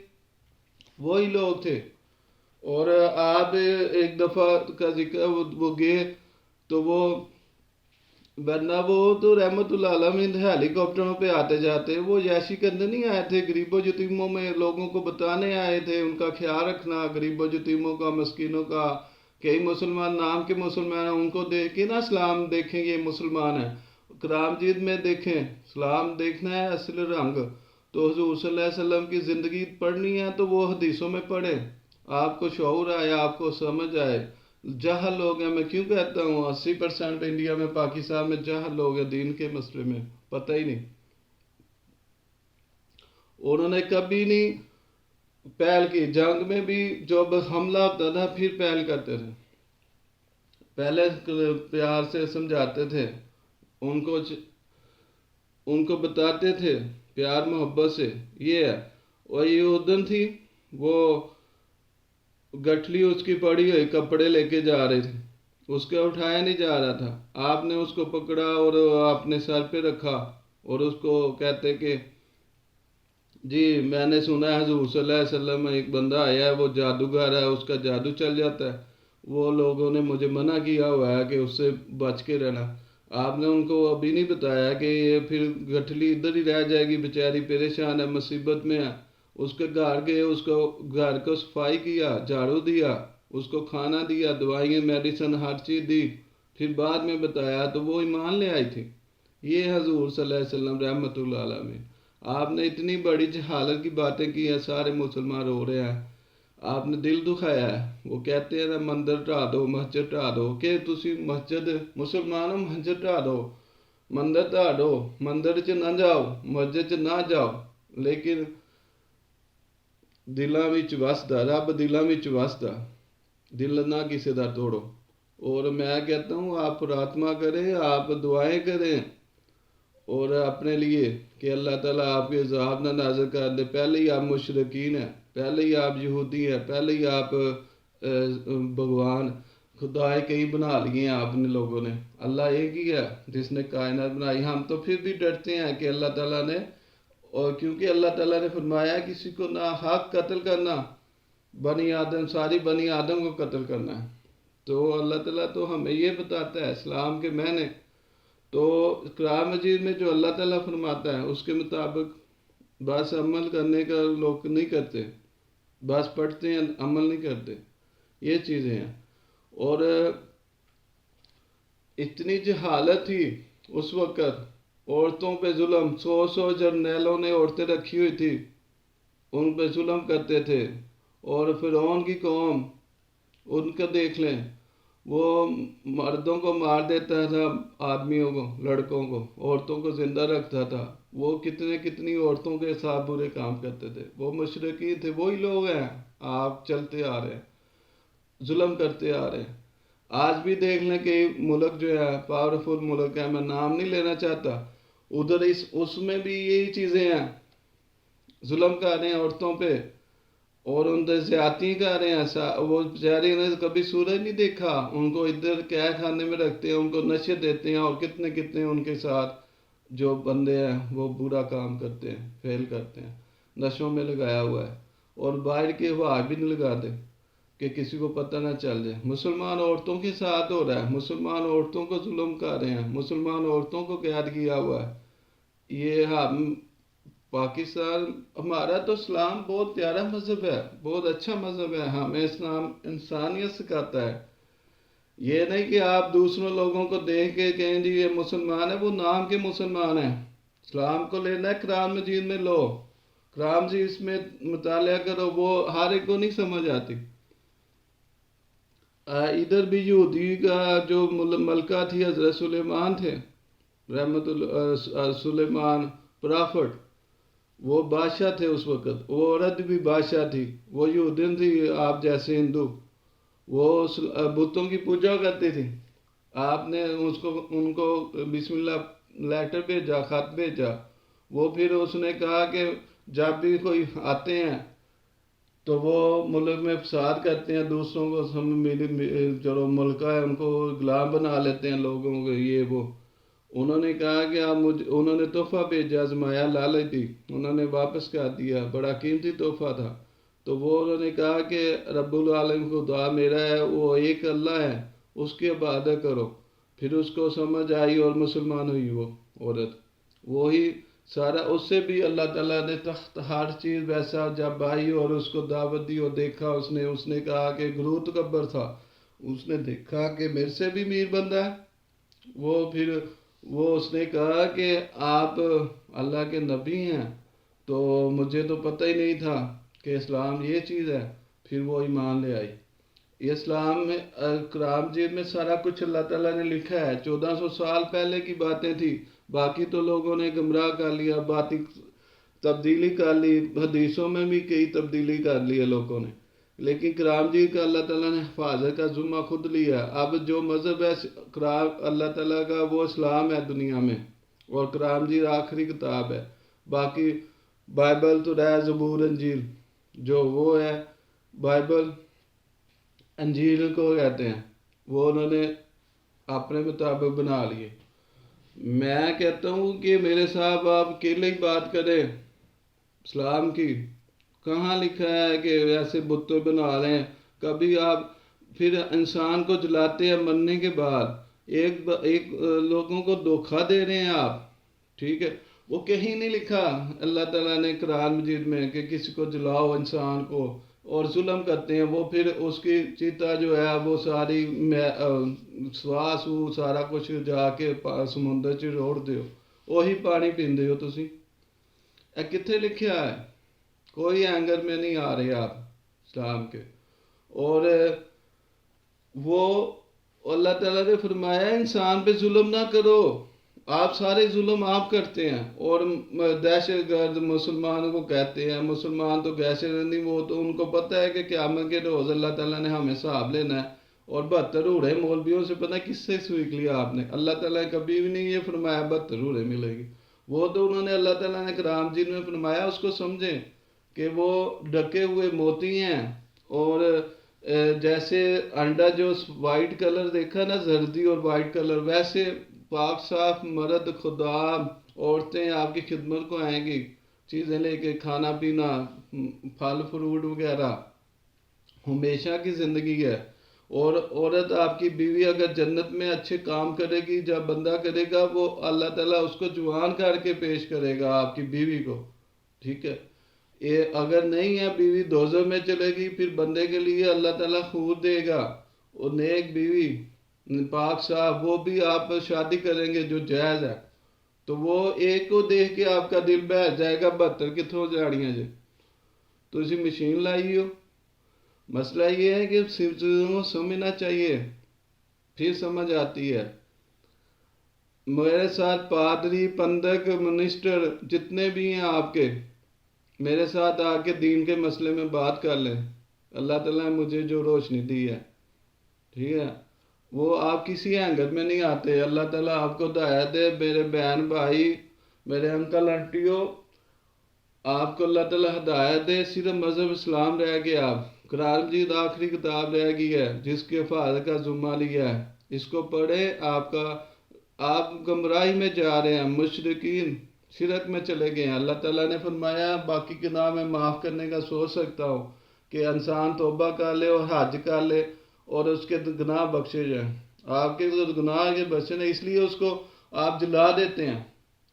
وہی لوگ تھے. اور آپ ایک دفعہ کا ذکر وہ گئے تو وہ، ورنہ وہ تو رحمت اللہ علیہ ہیلی کاپٹروں پہ آتے جاتے، وہ یاشی کرنے نہیں آئے تھے، غریبوں یتیموں میں لوگوں کو بتانے آئے تھے ان کا خیال رکھنا، غریبوں یتیموں کا، مسکینوں کا. کئی مسلمان نام کے مسلمان ہیں، ان کو دیکھ کے نا اسلام دیکھیں یہ مسلمان ہیں. قرآن مجید میں دیکھیں، اسلام دیکھنا ہے اصل رنگ تو حضور صلی اللہ علیہ وسلم کی زندگی پڑھنی ہے تو وہ حدیثوں میں پڑھیں، آپ کو شعور آئے، آپ کو سمجھ آئے. جہل لوگ ہیں، میں کیوں کہتا ہوں 80% انڈیا میں، پاکستان میں جہل لوگ ہیں دین کے مسئلے میں، پتہ ہی نہیں. انہوں نے کبھی نہیں پہل کی. جنگ میں بھی جب حملہ ہوتا تھا پھر پہل کرتے تھے، پہلے پیار سے سمجھاتے تھے ان کو بتاتے تھے پیار محبت سے. یہ ہے. اور یہ ادن تھی، وہ گٹھلی اس کی پڑی ہوئی کپڑے لے کے جا رہے تھے، اس کو اٹھایا نہیں جا رہا تھا. آپ نے اس کو پکڑا اور اپنے سر پہ رکھا اور اس کو کہتے کہ جی میں نے سنا ہے حضور صلی اللہ علیہ وسلم ایک بندہ آیا ہے، وہ جادوگر ہے، اس کا جادو چل جاتا ہے. وہ لوگوں نے مجھے منع کیا ہوا ہے کہ اس سے بچ کے رہنا. آپ نے ان کو ابھی نہیں بتایا کہ یہ پھر گٹھلی ادھر ہی رہ جائے گی، بیچاری پریشان ہے، مصیبت میں ہے. اس کے گھر گئے، اس کو گھر کو صفائی کیا، جھاڑو دیا، اس کو کھانا دیا، دوائیں میڈیسن ہر چیز دی، پھر بعد میں بتایا تو وہ ایمان لے آئی تھی. یہ حضور صلی اللہ علیہ وسلم رحمت اللہ علیہ. آپ نے اتنی بڑی جہالت کی باتیں کی ہیں، سارے مسلمان رو رہے ہیں. آپ نے دل دکھایا ہے. وہ کہتے ہیں نا مندر ڈھا دو، مسجد ڈھا دو، کہ تسی مسجد مسلمانوں مسجد ڈھا دو، مندر ڈھا دو، مندر چ نہ جاؤ، مسجد چ نہ جاؤ، لیکن دلاں وچ وسدا رب، دلاں وچ وسدا، دل نہ کسی دا توڑو. اور میں کہتا ہوں آپ پراتما کریں، آپ دعائیں کریں اور اپنے لیے کہ اللہ تعالیٰ آپ کے عذاب نہ نازل کر دے. پہلے ہی آپ مشرکین ہیں، پہلے ہی آپ یہودی ہیں، پہلے ہی آپ بھگوان خدائے کئی بنا لیے ہیں آپ نے لوگوں نے. اللہ ایک ہی ہے جس نے کائنات بنائی. ہم تو پھر بھی ڈرتے ہیں کہ اللہ تعالیٰ نے، اور کیونکہ اللہ تعالیٰ نے فرمایا کسی کو نہ حق قتل کرنا، بنی آدم، ساری بنی آدم کو قتل کرنا ہے. تو اللہ تعالیٰ تو ہمیں یہ بتاتا ہے اسلام کے معنی. تو قرآن مجید میں جو اللہ تعالیٰ فرماتا ہے اس کے مطابق بس عمل کرنے کا لوگ نہیں کرتے، بس پڑھتے ہیں عمل نہیں کرتے. یہ چیزیں ہیں. اور اتنی جہالت تھی اس وقت، عورتوں پہ ظلم، 100 جرنیلوں نے عورتیں رکھی ہوئی تھی، ان پہ ظلم کرتے تھے. اور فرعون کی قوم، ان کا دیکھ لیں، وہ مردوں کو مار دیتا تھا، آدمیوں کو، لڑکوں کو، عورتوں کو زندہ رکھتا تھا. وہ کتنی عورتوں کے ساتھ برے کام کرتے تھے. وہ مشرکین تھے، وہی لوگ ہیں آپ چلتے آ رہے ہیں، ظلم کرتے آ رہے ہیں. آج بھی دیکھ لیں کہ ملک جو ہے پاورفل ملک ہے، میں نام نہیں لینا چاہتا، ادھر اس میں بھی یہی چیزیں ہیں، ظلم کر رہے ہیں عورتوں پہ اور ان سے زیادتی کر رہے ہیں. وہ بیچارے نے کبھی سورج نہیں دیکھا، ان کو ادھر قید خانے میں رکھتے ہیں، ان کو نشے دیتے ہیں، اور کتنے ان کے ساتھ جو بندے ہیں وہ برا کام کرتے ہیں، فیل کرتے ہیں، نشوں میں لگایا ہوا ہے. اور باہر کے ہوا بھی نہیں لگاتے کہ کسی کو پتہ نہ چل جائے. مسلمان عورتوں کے ساتھ ہو رہا ہے، مسلمان عورتوں کو ظلم کر رہے ہیں، مسلمان عورتوں کو قید کیا ہوا ہے. یہ ہم پاکستان، ہمارا تو اسلام بہت پیارا مذہب ہے، بہت اچھا مذہب ہے. ہمیں اسلام انسانیت سکھاتا ہے. یہ نہیں کہ آپ دوسروں لوگوں کو دیکھ کے کہیں جی یہ مسلمان ہے، وہ نام کے مسلمان ہیں. اسلام کو لینا ہے قرآن مجید میں لو، قرآن مجید، اس میں مطالعہ کرو. وہ ہر ایک کو نہیں سمجھ آتی. ادھر بھی یہودی کا جو ملکہ تھی حضرت سلیمان تھے رحمت اللہ سلیمان پرافٹ، وہ بادشاہ تھے اس وقت، وہ عورت بھی بادشاہ تھی، وہ یہودین تھی آپ جیسے ہندو، وہ بتوں کی پوجا کرتی تھی۔ آپ نے ان کو بسم اللہ لیٹر بھیجا، خط بھیجا، وہ پھر اس نے کہا کہ جب بھی کوئی آتے ہیں تو وہ ملک میں فساد کرتے ہیں، دوسروں کو جو ملکہ ہے ان کو غلام بنا لیتے ہیں لوگوں کو، یہ وہ۔ انہوں نے کہا کہ انہوں نے تحفہ بھیجا، آزمایا لالچ دی، انہوں نے واپس کر دیا، بڑا قیمتی تحفہ تھا۔ تو وہ انہوں نے کہا کہ رب العالمین خدا میرا ہے، وہ ایک اللہ ہے، اس کی عبادت کرو۔ پھر اس کو سمجھ آئی اور مسلمان ہوئی وہ عورت، وہی سارا اس سے بھی اللہ تعالیٰ نے تخت ہر چیز ویسا جب آئی اور اس کو دعوت دی اور دیکھا اس نے کہا کہ گروہ تکبر تھا، اس نے دیکھا کہ میرے سے بھی امیر بندہ ہے، وہ اس نے کہا کہ آپ اللہ کے نبی ہیں، تو مجھے تو پتہ ہی نہیں تھا کہ اسلام یہ چیز ہے، پھر وہ ایمان لے آئی۔ اسلام میں قرآن مجید میں سارا کچھ اللہ تعالیٰ نے لکھا ہے، 1400 سال پہلے کی باتیں تھی، باقی تو لوگوں نے گمراہ کر لیا، باتی تبدیلی کر لی، حدیثوں میں بھی کئی تبدیلی کر لی ہے لوگوں نے، لیکن قرآن مجید کا اللہ تعالیٰ نے حفاظت کا ذمہ خود لیا۔ اب جو مذہب ہے قرآن اللہ تعالیٰ کا وہ اسلام ہے دنیا میں، اور قرآن مجید آخری کتاب ہے، باقی بائبل تو رہا، زبور انجیل جو وہ ہے، بائبل انجیل کو کہتے ہیں، وہ انہوں نے اپنے مطابق بنا لیے۔ میں کہتا ہوں کہ میرے صاحب آپ اکیلے ہی بات کریں اسلام کی، کہاں لکھا ہے کہ ایسے بتوں بنا رہے ہیں؟ کبھی آپ پھر انسان کو جلاتے ہیں مرنے کے بعد، ایک لوگوں کو دھوکہ دے رہے ہیں آپ، ٹھیک ہے؟ وہ کہیں نہیں لکھا اللہ تعالیٰ نے قرآن مجید میں کہ کسی کو جلاؤ انسان کو، اور ظلم کرتے ہیں وہ، پھر اس کی چیتا جو ہے وہ ساری سواس وہ سارا کچھ جا کے سمندر چ روڑ دیو، وہی پانی پیندے ہو تسی۔ اے کتنے لکھیا ہے؟ کوئی اینگر میں نہیں آ رہے آپ اسلام کے۔ اور وہ اللہ تعالیٰ نے فرمایا انسان پہ ظلم نہ کرو، آپ سارے ظلم آپ کرتے ہیں، اور دہشت گرد مسلمانوں کو کہتے ہیں، مسلمان تو دہشت گرد نہیں، وہ تو ان کو پتہ ہے کہ قیامت کے روز اللہ تعالیٰ نے ہمیں حساب لینا ہے، اور 72 ہورے مولویوں سے پتہ کس سے سیکھ لیا آپ نے؟ اللہ تعالیٰ نے کبھی بھی نہیں یہ فرمایا 72 ہورے ملے گی، وہ تو انہوں نے اللہ تعالیٰ نے کرام جی میں فرمایا اس کو سمجھیں کہ وہ ڈھکے ہوئے موتی ہیں، اور جیسے انڈا جو وائٹ کلر دیکھا نا، زردی اور وائٹ کلر، ویسے پاک صاف مرد خدا عورتیں آپ کی خدمت کو آئیں گی، چیزیں لے کے، کھانا پینا، پھل فروٹ وغیرہ، ہمیشہ کی زندگی ہے۔ اور عورت آپ کی بیوی اگر جنت میں اچھے کام کرے گی، جب بندہ کرے گا وہ اللہ تعالیٰ اس کو جوان کر کے پیش کرے گا آپ کی بیوی کو، ٹھیک ہے؟ یہ اگر نہیں ہے بیوی دوزخ میں چلے گی، پھر بندے کے لیے اللہ تعالیٰ خور دے گا، اور نیک بیوی پاک صاحب، وہ بھی آپ شادی کریں گے جو جائز ہے، تو وہ ایک کو دیکھ کے آپ کا دل بہل جائے گا، 72 کتوں جاڑیاں جی تو اسی مشین لائی ہو۔ مسئلہ یہ ہے کہ چیزوں کو سمجھنا چاہیے، پھر سمجھ آتی ہے۔ میرے ساتھ پادری، پندک، منسٹر جتنے بھی ہیں آپ کے، میرے ساتھ آ کے دین کے مسئلے میں بات کر لیں، اللہ تعالیٰ نے مجھے جو روشنی دی ہے، ٹھیک ہے؟ وہ آپ کسی اینگل میں نہیں آتے، اللہ تعالیٰ آپ کو ہدایت دے، میرے بہن بھائی، میرے انکل انٹیوں، آپ کو اللہ تعالیٰ ہدایت دے، صرف مذہب اسلام رہ گیا، قرآن مجید آخری کتاب رہ گئی ہے جس کے حفاظت کا ذمہ لیا ہے، اس کو پڑھے، آپ گمراہی میں جا رہے ہیں، مشرکین شرک میں چلے گئے ہیں۔ اللہ تعالیٰ نے فرمایا باقی گناہ میں معاف کرنے کا سوچ سکتا ہوں کہ انسان توبہ کر لے اور حج کر لے اور اس کے گناہ بخشے جائیں، آپ کے گناہ کے بخشے، اس لیے اس کو آپ جلا دیتے ہیں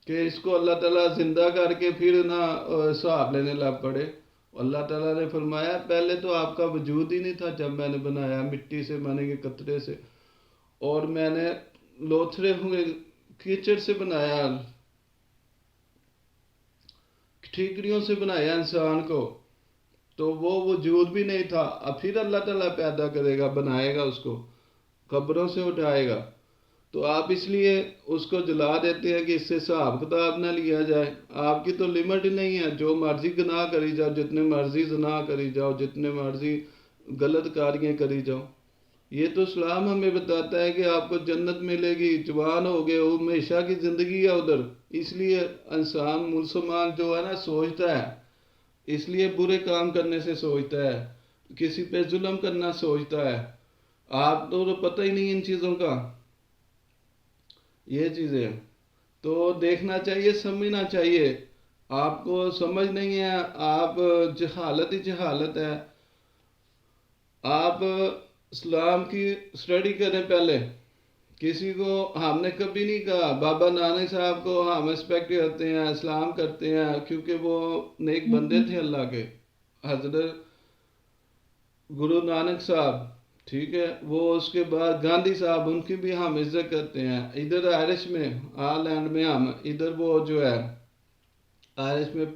کہ اس کو اللہ تعالیٰ زندہ کر کے پھر نہ حساب لینے لگ پڑے۔ اللہ تعالیٰ نے فرمایا پہلے تو آپ کا وجود ہی نہیں تھا جب میں نے بنایا، مٹی سے بنے کے قطرے سے، اور میں نے لوتھڑے ہوئے کیچڑ سے بنایا، ٹھیکریوں سے بنایا انسان کو، تو وہ وجود بھی نہیں تھا، اب پھر اللہ تعالیٰ پیدا کرے گا، بنائے گا اس کو، قبروں سے اٹھائے گا، تو آپ اس لیے اس کو جلا دیتے ہیں کہ اس سے حساب کتاب نہ لیا جائے. آپ کی تو لمٹ نہیں ہے، جو مرضی گناہ کری جاؤ، جتنے مرضی زنا کری جاؤ، جتنے مرضی غلط کاریاں کری جاؤ. یہ تو اسلام ہمیں بتاتا ہے کہ آپ کو جنت ملے گی، جوان ہو گئے، وہ ہمیشہ کی زندگی ہے ادھر. اس لیے انسان مسلمان جو ہے نا سوچتا ہے، اس لیے برے کام کرنے سے سوچتا ہے، کسی پہ ظلم کرنا سوچتا ہے. آپ تو پتہ ہی نہیں ان چیزوں کا، یہ چیزیں تو دیکھنا چاہیے، سمجھنا چاہیے. آپ کو سمجھ نہیں ہے، آپ جہالت ہی جہالت ہے. آپ اسلام کی اسٹڈی کریں پہلے. کسی کو ہم نے کبھی نہیں کہا، بابا نانک صاحب کو ہم اسپیکٹ کرتے ہیں، اسلام کرتے ہیں، کیونکہ وہ نیک بندے تھے اللہ کے. حضرت گرو نانک صاحب، ٹھیک ہے، وہ اس کے بعد گاندھی صاحب، ان کی بھی ہم عزت کرتے ہیں. ادھر آئرش میں آلینڈ میں ہم ادھر وہ جو ہے آئرش میں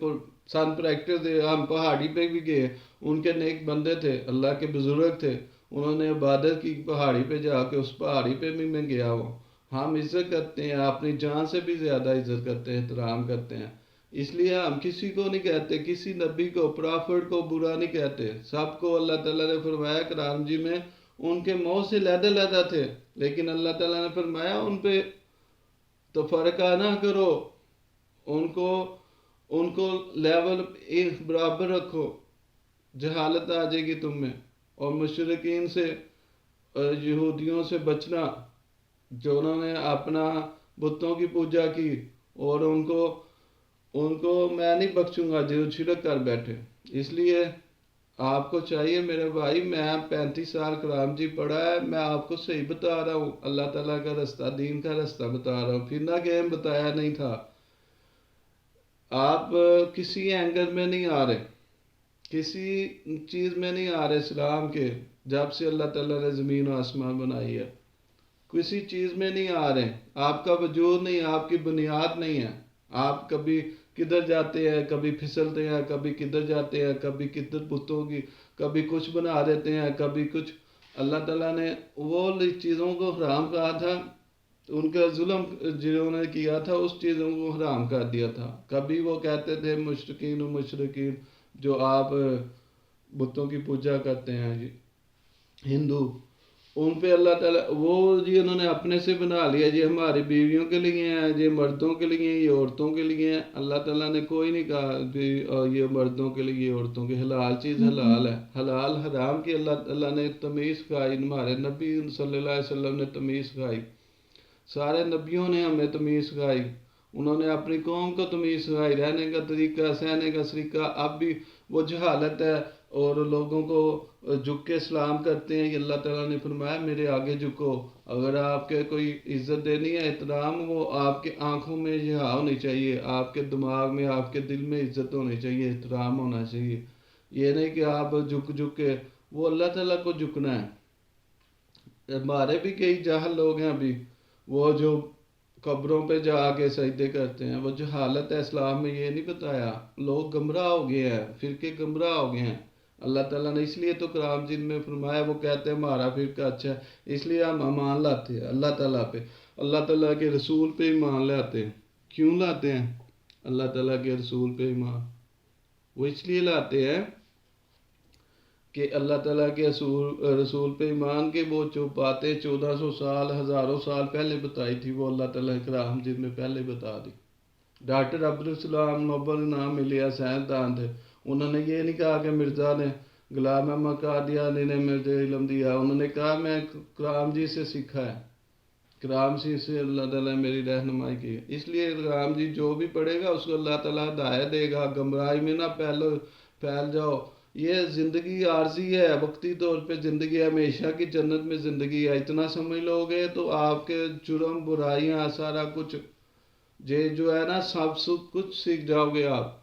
سن پریکٹس دے، ہم پہاڑی پہ بھی گئے. ان کے نیک بندے تھے، اللہ کے بزرگ تھے، انہوں نے عبادت کی پہاڑی پہ جا کے. اس پہاڑی پہ بھی میں گیا ہوں. ہم عزت کرتے ہیں، اپنی جان سے بھی زیادہ عزت کرتے ہیں، احترام کرتے ہیں. اس لیے ہم کسی کو نہیں کہتے، کسی نبی کو، پرافٹ کو برا نہیں کہتے. سب کو اللہ تعالیٰ نے فرمایا کرام جی میں ان کے منہ سے لیدہ لیدہ تھے، لیکن اللہ تعالیٰ نے فرمایا ان پہ تفرقہ نہ کرو، ان کو لیول ایک برابر رکھو. جہالت آ جائے گی تم میں. اور مشرکین سے، یہودیوں سے بچنا، جو انہوں نے اپنا بتوں کی پوجا کی، اور ان کو میں نہیں بخشوں گا جو شرک کر بیٹھے. اس لیے آپ کو چاہیے میرے بھائی، میں 35 سال کرام جی پڑھا ہے، میں آپ کو صحیح بتا رہا ہوں، اللہ تعالیٰ کا رستہ، دین کا رستہ بتا رہا ہوں، پھر نہ گیم بتایا نہیں تھا. آپ کسی اینگل میں نہیں آ رہے، کسی چیز میں نہیں آ رہے اسلام کے. جب سے اللہ تعالیٰ نے زمین و آسمان بنائی ہے، کسی چیز میں نہیں آ رہے. آپ کا وجود نہیں، آپ کی بنیاد نہیں ہے. آپ کبھی کدھر جاتے ہیں، کبھی پھسلتے ہیں، کبھی کدھر جاتے ہیں، کبھی کدھر بتوں کی، کبھی کچھ بنا دیتے ہیں، کبھی کچھ. اللہ تعالیٰ نے وہ چیزوں کو حرام کہا تھا، ان کا ظلم جنہوں نے کیا تھا اس چیزوں کو حرام کر دیا تھا. کبھی وہ کہتے تھے مشرکین و مشرکین، جو آپ بتوں کی پوجا کرتے ہیں ہندو، ان پہ اللہ تعالیٰ وہ جی انہوں نے اپنے سے بنا لیا، جی ہماری بیویوں کے لیے ہیں، یہ مردوں کے لیے ہیں، یہ عورتوں کے لیے ہیں. اللہ تعالیٰ نے کوئی نہیں کہا کہ یہ مردوں کے لیے، یہ عورتوں کے. حلال چیز حلال ہے، حلال حرام کی اللہ تعالیٰ نے تمیز سکھائی. ہمارے نبی صلی اللہ علیہ وسلم نے تمیز سکھائی، سارے نبیوں نے ہمیں تمیز سکھائی. انہوں نے اپنی قوم کو تمیز سکھائی، رہنے کا طریقہ، سہنے کا طریقہ. اب بھی وہ جہالت ہے، اور لوگوں کو جھک کے سلام کرتے ہیں. یہ اللہ تعالیٰ نے فرمایا میرے آگے جھکو. اگر آپ کے کوئی عزت دینی ہے، احترام، وہ آپ کے آنکھوں میں یہ ہونی چاہیے، آپ کے دماغ میں، آپ کے دل میں عزت ہونی چاہیے، احترام ہونا چاہیے. یہ نہیں کہ آپ جھک کے، وہ اللہ تعالیٰ کو جھکنا ہے. ہمارے بھی کئی جاہل لوگ ہیں ابھی، وہ جو قبروں پہ جا کے سجدے کرتے ہیں، وہ جہالت ہے. اسلام میں یہ نہیں بتایا. لوگ گمراہ ہو گئے ہیں، فرقے گمراہ ہو گئے ہیں. اللہ تعالیٰ نے اس لیے تو کرام جن میں فرمایا، وہ کہتے ہیں ہمارا فرقہ اچھا ہے، اس لیے ہم ایمان لاتے ہیں اللہ تعالیٰ پہ، اللہ تعالیٰ کے رسول پہ ایمان لاتے ہیں. کیوں لاتے ہیں اللہ تعالیٰ کے رسول پہ ایمان؟ وہ اس لیے لاتے ہیں کہ اللہ تعالیٰ کے رسول پہ ایمان کے وہ جو باتیں 1400 سال، ہزاروں سال پہلے بتائی تھی، وہ اللہ تعالیٰ کرام جن میں پہلے بتا دی. ڈاکٹر عبدالسلام نوبل انعام ملیا سائنسدان تھے. انہوں نے یہ نہیں کہا کہ مرزا نے، غلام احمد قادیانی نے مجھے علم دیا. انہوں نے کہا میں کرام جی سے سیکھا ہے، کرام جی سے اللہ تعالیٰ نے میری رہنمائی کی ہے. اس لیے کرام جی جو بھی پڑھے گا اس کو اللہ تعالیٰ ہدایت دے گا. گمراہی میں نہ پھیل جاؤ. یہ زندگی عارضی ہے، وقتی طور پہ زندگی ہے، ہمیشہ کی جنت میں زندگی ہے. اتنا سمجھ لو گے تو آپ کے جرم، برائیاں، سارا کچھ یہ جو ہے نا سب کچھ سیکھ جاؤ گے. آپ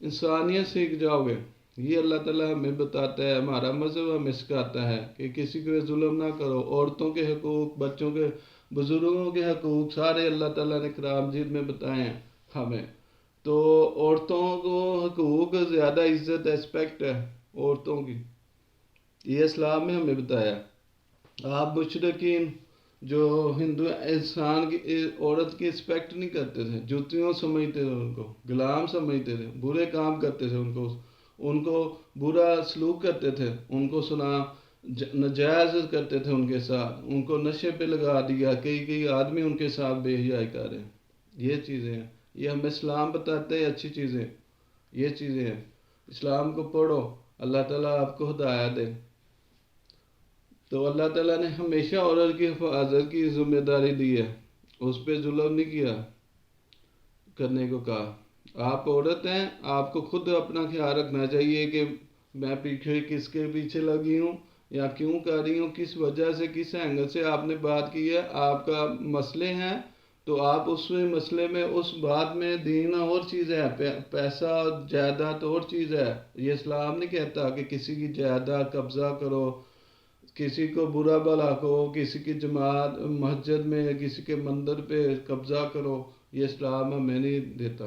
انسانیت سیکھ جاؤ گے. یہ اللہ تعالیٰ ہمیں بتاتا ہے، ہمارا مذہب ہمیں سکھاتا ہے کہ کسی کو ظلم نہ کرو. عورتوں کے حقوق، بچوں کے، بزرگوں کے حقوق، سارے اللہ تعالیٰ نے کرام جیت میں بتائے ہیں ہمیں. تو عورتوں کو حقوق زیادہ عزت، ایسپیکٹ ہے. عورتوں کی، یہ اسلام میں ہمیں بتایا۔ آپ مشرکین جو ہندو انسان کی عورت کی رسپیکٹ نہیں کرتے تھے، جوتیوں سمجھتے تھے، ان کو غلام سمجھتے تھے، برے کام کرتے تھے، ان کو برا سلوک کرتے تھے، ان کو ناجائز کرتے تھے ان کے ساتھ، ان کو نشے پہ لگا دیا، کئی آدمی ان کے ساتھ بے حیائی کر رہے ہیں۔ یہ چیزیں ہیں، یہ ہمیں اسلام بتاتے ہیں اچھی چیزیں، یہ چیزیں ہیں۔ اسلام کو پڑھو، اللہ تعالیٰ آپ کو ہدایت دے۔ تو اللہ تعالیٰ نے ہمیشہ عورت کی حفاظت کی ذمہ داری دی ہے، اس پہ ظلم نہیں کیا کرنے کو کہا۔ آپ عورت ہیں، آپ کو خود اپنا خیال رکھنا چاہیے کہ میں پیچھے کس کے پیچھے لگی ہوں یا کیوں کر رہی ہوں، کس وجہ سے، کس اینگل سے آپ نے بات کی ہے۔ آپ کا مسئلے ہیں تو آپ اس مسئلے میں، اس بات میں، دین اور چیز ہے، پیسہ جائیداد اور چیز ہے۔ یہ اسلام نہیں کہتا کہ کسی کی جائیداد قبضہ کرو، کسی کو برا بھلا کہو، کسی کی جماعت مسجد میں، کسی کے مندر پہ قبضہ کرو۔ یہ اسلام ہمیں نہیں دیتا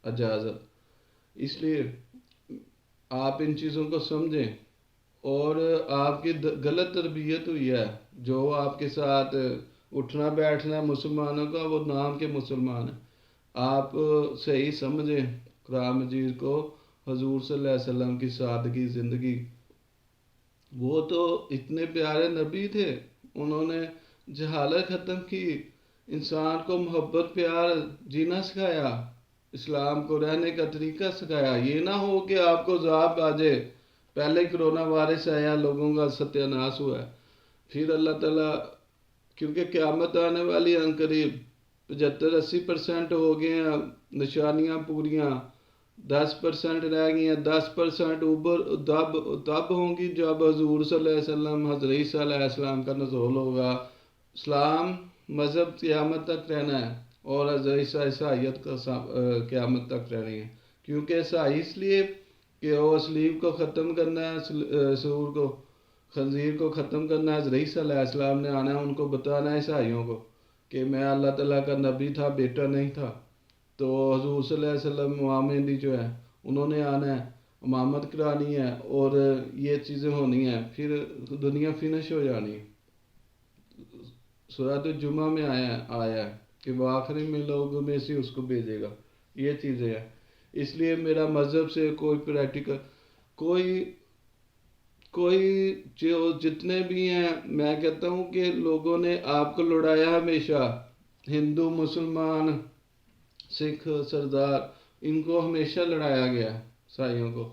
اجازت۔ اس لیے آپ ان چیزوں کو سمجھیں، اور آپ کی غلط تربیت ہوئی ہے، جو آپ کے ساتھ اٹھنا بیٹھنا مسلمانوں کا، وہ نام کے مسلمان ہیں۔ آپ صحیح سمجھیں قرآن مجید کو، حضور صلی اللہ علیہ وسلم کی سادگی زندگی۔ وہ تو اتنے پیارے نبی تھے، انہوں نے جہالت ختم کی، انسان کو محبت پیار جینا سکھایا، اسلام کو رہنے کا طریقہ سکھایا۔ یہ نہ ہو کہ آپ کو عذاب آ جائے، پہلے کرونا وائرس آیا، لوگوں کا ستیہ ناش ہوا ہے، پھر اللہ تعالیٰ، کیونکہ قیامت آنے والی ہے عنقریب، 75-80% ہو گئے ہیں نشانیاں پوریاں، 10% رہ گئی ہیں، 10% تب ہوں گی جب حضور صلی اللہ علیہ وسلم، حضرت عیسیٰ علیہ السلام کا نزول ہوگا۔ اسلام مذہب قیامت تک رہنا ہے، اور حضرت عیسائیت کا قیامت تک رہنی ہے، کیونکہ عیسائی اس لیے کہ وہ اسلیب کو ختم کرنا ہے، سور کو، خنزیر کو ختم کرنا ہے۔ حضرت عیسیٰ علیہ السلام نے آنا ہے، ان کو بتانا ہے عیسائیوں کو کہ میں اللہ تعالیٰ کا نبی تھا، بیٹا نہیں تھا۔ تو حضور صلی اللہ علیہ وسلم امام مہدی جو ہے، انہوں نے آنا ہے، امامت کرانی ہے، اور یہ چیزیں ہونی ہیں، پھر دنیا فنش ہو جانی ہے۔ سورۃ الجمعہ میں آیا ہے کہ وہ آخری میں لوگوں میں سے اس کو بھیجے گا۔ یہ چیزیں ہیں، اس لیے میرا مذہب سے کوئی پریکٹیکل کوئی جو جتنے بھی ہیں، میں کہتا ہوں کہ لوگوں نے آپ کو لڑایا ہمیشہ، ہندو، مسلمان، سکھ، سردار، ان کو ہمیشہ لڑایا گیا عیسائیوں کو،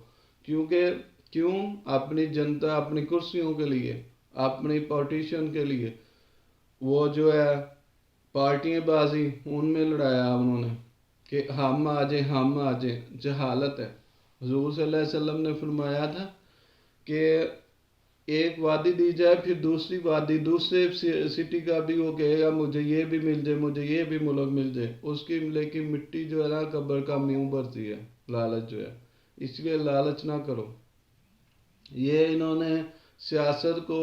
کیوں؟ اپنی جنتا، اپنی کرسیوں کے لیے، اپنی پارٹیشن کے لیے، وہ جو ہے پارٹیاں بازی، ان میں لڑایا انہوں نے کہ ہم آ جائیں۔ جہالت ہے۔ حضور صلی اللہ علیہ وسلم نے فرمایا تھا کہ ایک وادی دی جائے، پھر دوسری وادی دوسرے سٹی کا بھی وہ کہے گا مجھے یہ بھی مل جائے، مجھے یہ بھی ملک مل جائے، اس کی لیکن مٹی جو ہے نا قبر کا منہ بھرتی ہے، لالچ جو ہے۔ اس لیے لالچ نہ کرو۔ یہ انہوں نے سیاست کو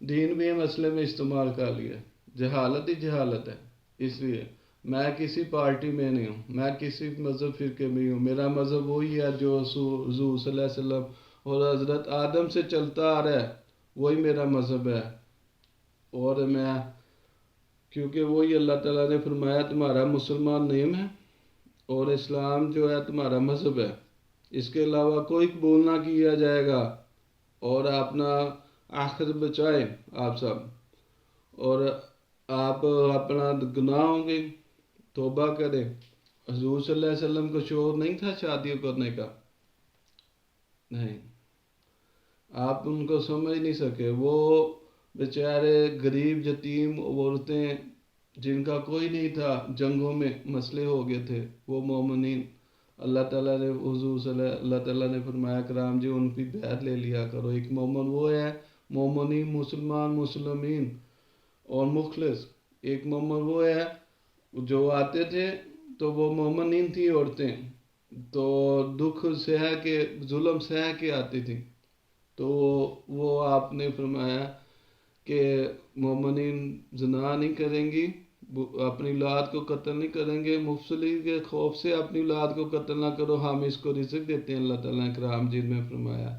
دین بھی مسئلے میں استعمال کر لیا، جہالت ہی جہالت ہے۔ اس لیے میں کسی پارٹی میں نہیں ہوں، میں کسی مذہب فرقے میں ہوں، میرا مذہب وہی ہے جو حضور صلی اللہ علیہ وسلم اور حضرت آدم سے چلتا آ رہا ہے، وہی میرا مذہب ہے۔ اور میں، کیونکہ وہی اللہ تعالیٰ نے فرمایا تمہارا مسلمان نیم ہے، اور اسلام جو ہے تمہارا مذہب ہے، اس کے علاوہ کوئی قبول نہ کیا جائے گا۔ اور اپنا آخر بچائیں آپ سب، اور آپ اپنا گناہوں کی توبہ کریں۔ حضور صلی اللہ علیہ وسلم کو شوق نہیں تھا شادیوں کرنے کا، نہیں، آپ ان کو سمجھ نہیں سکے۔ وہ بیچارے غریب یتیم عورتیں جن کا کوئی نہیں تھا، جنگوں میں مسئلے ہو گئے تھے، وہ مومنین، اللہ تعالیٰ نے، اللہ تعالیٰ نے فرمایا کرام جی ان کی بیعت لے لیا کرو۔ ایک مومن وہ ہے، مومنین مسلمان، مسلمین اور مخلص۔ ایک مومن وہ ہے جو آتے تھے تو وہ مومنین تھی عورتیں، تو دکھ سہ کے، ظلم سہ کے آتی تھی، تو وہ آپ نے فرمایا کہ مومنین زنا نہیں کریں گی، اپنی اولاد کو قتل نہیں کریں گے، مفصلی کے خوف سے اپنی اولاد کو قتل نہ کرو، ہم اس کو رزق دیتے ہیں، اللہ تعالیٰ نے قرآن مجید میں فرمایا،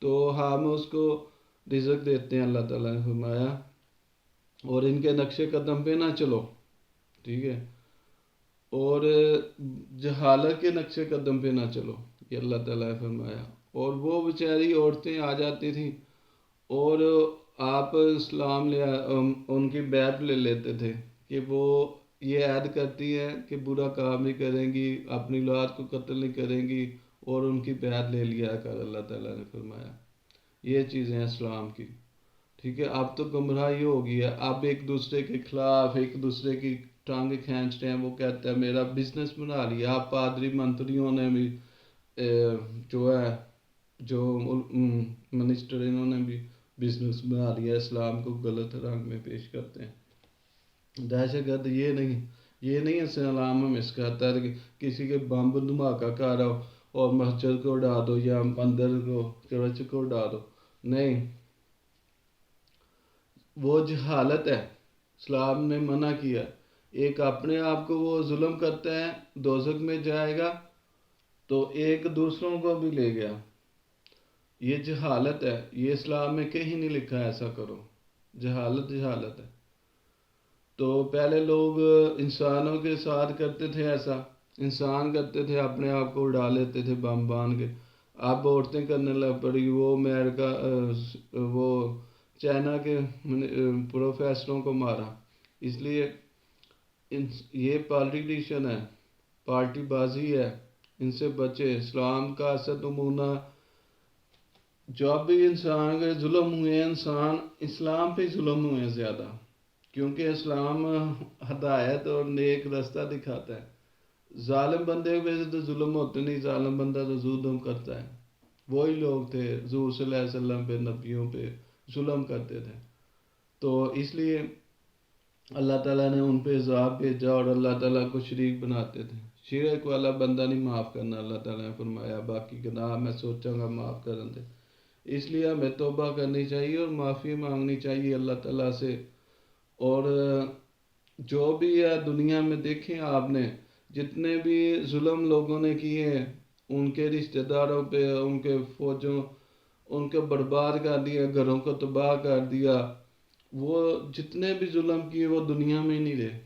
تو ہم اس کو رزق دیتے ہیں، اللہ تعالیٰ نے فرمایا، اور ان کے نقش قدم پہ نہ چلو، ٹھیک ہے، اور جہالت کے نقش قدم پہ نہ چلو، یہ اللہ تعالیٰ نے فرمایا۔ اور وہ بیچاری عورتیں آ جاتی تھیں اور آپ اسلام ان کی بیعت لے لیتے تھے کہ وہ یہ عہد کرتی ہیں کہ برا کام نہیں کریں گی، اپنی اولاد کو قتل نہیں کریں گی، اور ان کی بیعت لے لیا کر، اللہ تعالیٰ نے فرمایا یہ چیزیں ہیں اسلام کی، ٹھیک ہے۔ اب تو گمراہی ہو گئی ہے، اب ایک دوسرے کے خلاف ایک دوسرے کی ٹانگیں کھینچتے ہیں، وہ کہتا ہے میرا بزنس بنا لیا، اب پادری منتریوں نے بھی جو ہے جو منسٹر انہوں نے بھی بزنس بنا لیا، اسلام کو غلط رنگ میں پیش کرتے ہیں۔ دہشت گرد یہ نہیں اسلام ہمیں سکھاتا ہے کہ کسی کے بم دھماکہ کرو اور مسجد کو اڑا دو یا مندر کو چرچ کو اڑا دو، نہیں، وہ جہالت ہے، اسلام نے منع کیا۔ ایک اپنے آپ کو وہ ظلم کرتا ہے دوزخ میں جائے گا، تو ایک دوسروں کو بھی لے گیا، یہ جہالت ہے، یہ اسلام میں کہیں نہیں لکھا ہے ایسا کرو، جہالت ہے۔ تو پہلے لوگ انسانوں کے ساتھ کرتے تھے ایسا، انسان کرتے تھے اپنے آپ کو اڑا لیتے تھے بم باندھ کے، اب عورتیں کرنے لگ پڑی، وہ امریکہ وہ چائنا کے پروفیسروں کو مارا، اس لیے یہ پالیٹیشین ہے، پارٹی بازی ہے، ان سے بچے۔ اسلام کا اصل نمونہ جب بھی انسان کے ظلم ہوئے، انسان اسلام پہ ظلم ہوئے زیادہ، کیونکہ اسلام ہدایت اور نیک راستہ دکھاتا ہے۔ ظالم بندے پہ تو ظلم ہوتے نہیں، ظالم بندہ تو ظلم کرتا ہے، وہی لوگ تھے حضور صلی اللہ علیہ وسلم پہ، نبیوں پہ ظلم کرتے تھے، تو اس لیے اللہ تعالیٰ نے ان پہ عذاب بھیجا اور اللہ تعالیٰ کو شریک بناتے تھے۔ شرک والا بندہ نہیں معاف کرنا، اللہ تعالیٰ نے فرمایا باقی گناہ میں سوچوں گا معاف کریں دے، اس لیے ہمیں توبہ کرنی چاہیے اور معافی مانگنی چاہیے اللہ تعالیٰ سے۔ اور جو بھی ہے دنیا میں دیکھیں آپ نے جتنے بھی ظلم لوگوں نے کیے ہیں، ان کے رشتہ داروں پہ، ان کے فوجوں، ان کو برباد کر دیا، گھروں کو تباہ کر دیا، وہ جتنے بھی ظلم کیے وہ دنیا میں ہی نہیں رہے،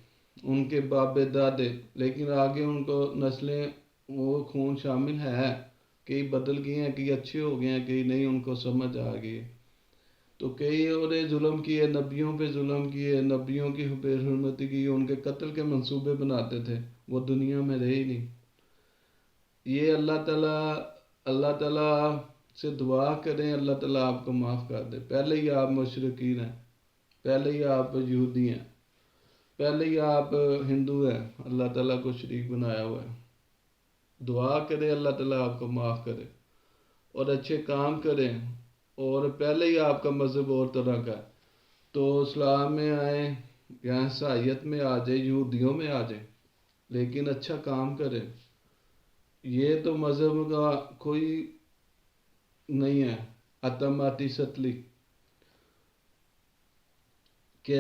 ان کے باپ دادے، لیکن آگے ان کو نسلیں وہ خون شامل ہے، کئی بدل گئے ہیں، کئی اچھے ہو گئے ہیں، کئی نہیں، ان کو سمجھ آ گئی، تو کئی اور ظلم کیے، نبیوں پہ ظلم کیے، نبیوں کی بے حرمتی کی، ان کے قتل کے منصوبے بناتے تھے، وہ دنیا میں رہے ہی نہیں۔ یہ اللہ تعالیٰ سے دعا کریں، اللہ تعالیٰ آپ کو معاف کر دے۔ پہلے ہی آپ مشرکین ہیں، پہلے ہی آپ یہودی ہیں، پہلے ہی آپ ہندو ہیں، اللہ تعالیٰ کو شریک بنایا ہوا ہے۔ دعا کریں اللہ تعالیٰ آپ کو معاف کرے اور اچھے کام کریں، اور پہلے ہی آپ کا مذہب اور طرح کا ہے تو اسلام میں آئیں یا عیسائیت میں آ جائیں، یہودیوں میں آ جائیں، لیکن اچھا کام کریں۔ یہ تو مذہب کا کوئی نہیں ہے اتماتی ستلی کہ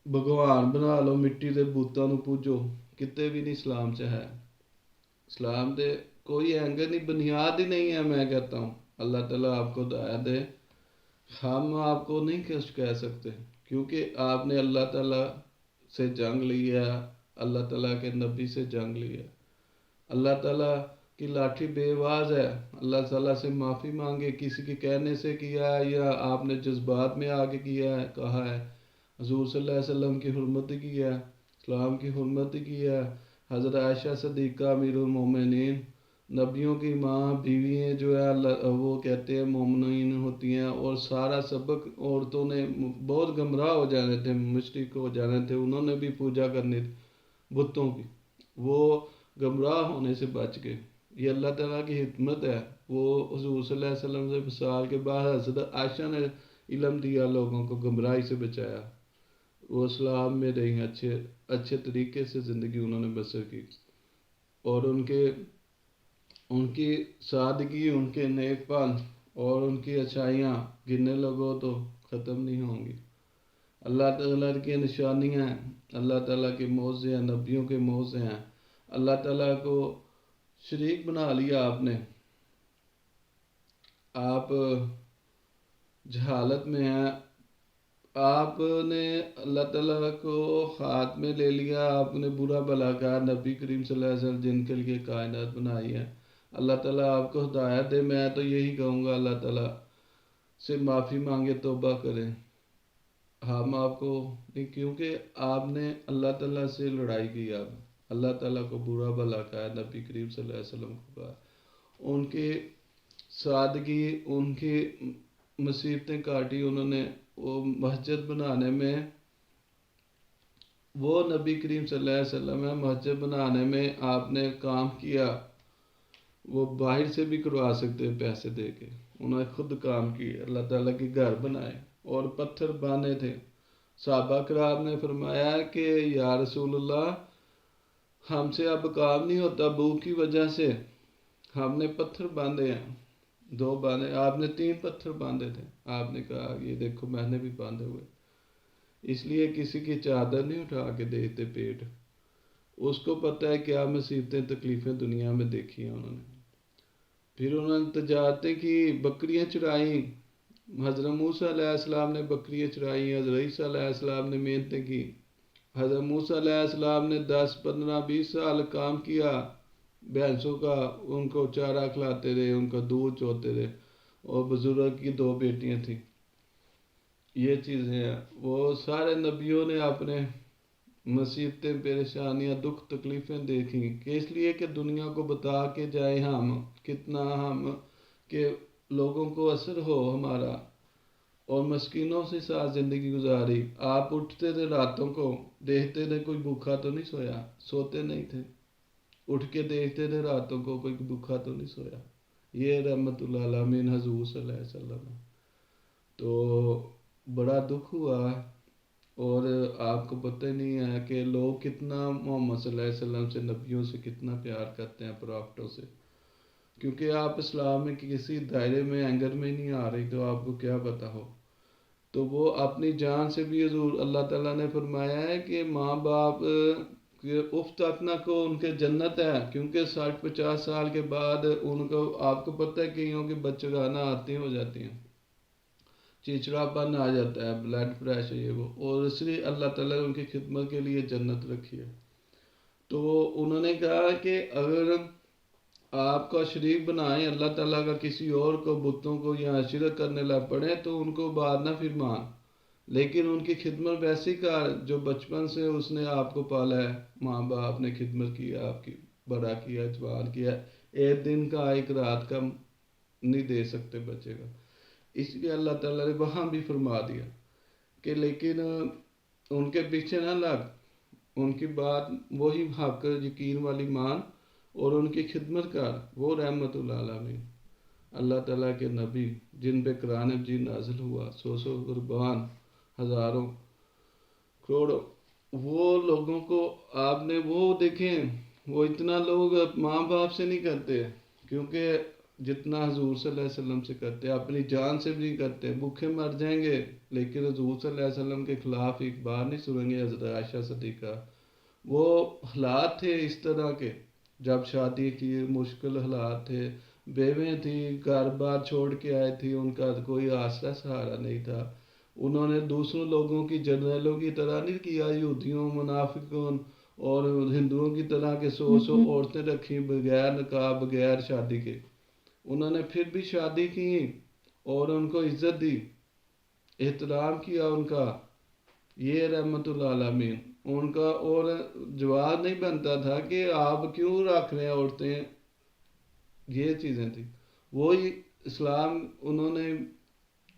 بھگوان بنا لو، مٹی دے بوتاں نو پوجو، کتے بھی نہیں اسلام چ ہے، اسلام دے کوئی اینگل نہیں، بنیاد ہی نہیں ہے، میں کہتا ہوں اللہ تعالیٰ آپ کو ہدایت دے۔ ہم آپ کو نہیں کچھ کہہ سکتے کیونکہ آپ نے اللہ تعالیٰ سے جنگ لی ہے، اللہ تعالیٰ کے نبی سے جنگ لی ہے، اللہ تعالیٰ کی لاٹھی بے آواز ہے، اللہ تعالیٰ سے معافی مانگے، کسی کے کہنے سے کیا ہے یا آپ نے جذبات میں آ کے کیا ہے، کہا ہے، حضور صلی اللہ علیہ وسلم کی حرمت کی ہے، اسلام کی حرمت کی ہے، حضرت عائشہ صدیقہ امیر المومنین، نبیوں کی ماں بیوییں جو ہے وہ کہتے ہیں مومنین ہوتی ہیں، اور سارا سبق عورتوں نے بہت گمراہ ہو جانے تھے، مشرک ہو جانے تھے، انہوں نے بھی پوجا کرنی تھی بتوں کی، وہ گمراہ ہونے سے بچ گئے۔ یہ اللہ تعالیٰ کی حکمت ہے، وہ حضور صلی اللہ علیہ وسلم سے وصال کے بعد حضرت عائشہ نے علم دیا، لوگوں کو گمراہی سے بچایا، وہ اسلام میں رہی، اچھے طریقے سے زندگی انہوں نے بسر کی، اور ان کی سادگی، ان کے نیک پن اور ان کی اچھائیاں گننے لگو تو ختم نہیں ہوں گی۔ اللہ تعالیٰ کی نشانیاں ہیں، اللہ تعالیٰ کے معجزے ہیں، نبیوں کے معجزے ہیں۔ اللہ تعالیٰ کو شریک بنا لیا آپ نے، آپ جہالت میں ہیں، آپ نے اللہ تعالیٰ کو ہاتھ میں لے لیا، آپ نے برا بھلا کہا، نبی کریم صلی اللہ علیہ وسلم جن کے لیے کائنات بنائی ہے۔ اللہ تعالیٰ آپ کو ہدایت دے، میں تو یہی کہوں گا اللہ تعالیٰ سے معافی مانگے، توبہ کریں۔ ہم آپ کو نہیں، کیونکہ آپ نے اللہ تعالیٰ سے لڑائی کی، آپ اللہ تعالیٰ کو برا بھلا کہا، نبی کریم صلی اللہ علیہ وسلم کو کہا، ان کی سادگی، ان کی مصیبتیں کاٹی انہوں نے، وہ مسجد بنانے میں، وہ نبی کریم صلی اللہ علیہ وسلم ہے، مسجد بنانے میں آپ نے کام کیا، وہ باہر سے بھی کروا سکتے پیسے دے کے، انہوں نے خود کام کیا، اللہ تعالیٰ کے گھر بنائے اور پتھر باندھے تھے۔ صحابہ کرام نے فرمایا کہ یا رسول اللہ، ہم سے اب کام نہیں ہوتا بھوک کی وجہ سے، ہم نے پتھر باندھے ہیں، 2 باندھے، آپ نے 3 پتھر باندھے تھے۔ آپ نے کہا یہ دیکھو میں نے بھی باندھے ہوئے، اس لیے کسی کی چادر نہیں اٹھا کے دیتے پیٹ، اس کو پتہ ہے کیا مصیبتیں تکلیفیں دنیا میں دیکھی ہیں انہوں نے۔ پھر انہوں نے تجارتیں کی، بکریاں چرائیں، حضرت موسیٰ علیہ السلام نے بکریاں چرائیں، حضرت عیسیٰ علیہ السلام نے محنتیں کی، حضرت موسیٰ علیہ السلام نے 10 15 20 سال کام کیا، بھینسوں کا ان کو چارہ کھلاتے رہے، ان کا دودھ چوتے رہے، اور بزرگ کی 2 بیٹیاں تھیں۔ یہ چیزیں ہیں، وہ سارے نبیوں نے اپنے مصیبتیں، پریشانیاں، دکھ تکلیفیں دیکھیں، کہ اس لیے کہ دنیا کو بتا کے جائیں ہم کتنا، ہم کہ لوگوں کو اثر ہو ہمارا، اور مسکینوں سے ساتھ زندگی گزاری۔ آپ اٹھتے تھے راتوں کو، دیکھتے تھے کوئی بھوکا تو نہیں سویا، سوتے نہیں تھے، اٹھ کے دیکھتے تھے راتوں کو کوئی بھوکا تو نہیں سویا۔ یہ رحمت اللہ علیہ حضور صلی اللہ علیہ وسلم ہے۔ تو بڑا دکھ ہوا، اور آپ کو پتہ نہیں ہے کہ لوگ کتنا محمد صلی اللہ علیہ وسلم سے، نبیوں سے کتنا پیار کرتے ہیں، پراپھٹوں سے، کیونکہ آپ اسلام میں کسی دائرے میں، اینگر میں نہیں آ رہی، تو آپ کو کیا پتہ ہو۔ تو وہ اپنی جان سے بھی، حضور اللہ تعالیٰ نے فرمایا ہے کہ ماں باپ کہ افت اپنا کو ان کے جنت ہے، کیونکہ 60 50 سال کے بعد ان کو، آپ کو پتہ ہے کئیوں کے بچگانہ آتی ہو جاتی ہیں، چچڑا پن آ جاتا ہے، بلڈ پریشر، یہ وہ، اور اس لیے اللہ تعالیٰ نے ان کی خدمت کے لیے جنت رکھی ہے۔ تو انہوں نے کہا کہ اگر آپ کا شریک بنائیں اللہ تعالیٰ کا کسی اور کو، بتوں کو، یا شرک کرنے لگ پڑے، تو ان کو بات نہ فرمان، لیکن ان کی خدمت ویسی کر جو بچپن سے اس نے آپ کو پالا ہے، ماں باپ نے خدمت کیا، آپ کی بڑا کیا، جوان کیا، ایک دن کا ایک رات کا نہیں دے سکتے بچے کا، اس لیے اللہ تعالیٰ نے وہاں بھی فرما دیا کہ لیکن ان کے پیچھے نہ لگ، ان کی بات وہی حق یقین والی مان، اور ان کی خدمت کر، وہ رحمت اللہ علیہ، اللہ تعالیٰ کے نبی جن پہ قرآن مجید نازل ہوا، 100 قربان، ہزاروں کروڑوں، وہ لوگوں کو آپ نے، وہ دیکھیں، وہ اتنا لوگ ماں باپ سے نہیں کرتے، کیونکہ جتنا حضور صلی اللہ علیہ وسلم سے کرتے، اپنی جان سے بھی نہیں کرتے، بھوکے مر جائیں گے، لیکن حضور صلی اللہ علیہ وسلم کے خلاف ایک بار نہیں سنیں گے۔ حضرت عائشہ صدیقہ، وہ حالات تھے اس طرح کے، جب شادی کی مشکل حالات تھے، بیویں تھی، گھر بار چھوڑ کے آئے تھی، ان کا کوئی آسرا سہارا نہیں تھا، انہوں نے دوسروں لوگوں کی، جرنیلوں کی طرح نہیں کیا، یہودیوں، منافقوں اور ہندوؤں کی طرح کے 100 عورتیں رکھی بغیر نکاح، بغیر شادی کے، انہوں نے پھر بھی شادی کی، اور ان کو عزت دی، احترام کیا ان کا، یہ رحمت اللہ علیہ ان کا، اور جواب نہیں بنتا تھا کہ آپ کیوں رکھ رہے ہیں عورتیں، یہ چیزیں تھیں، وہی اسلام انہوں نے،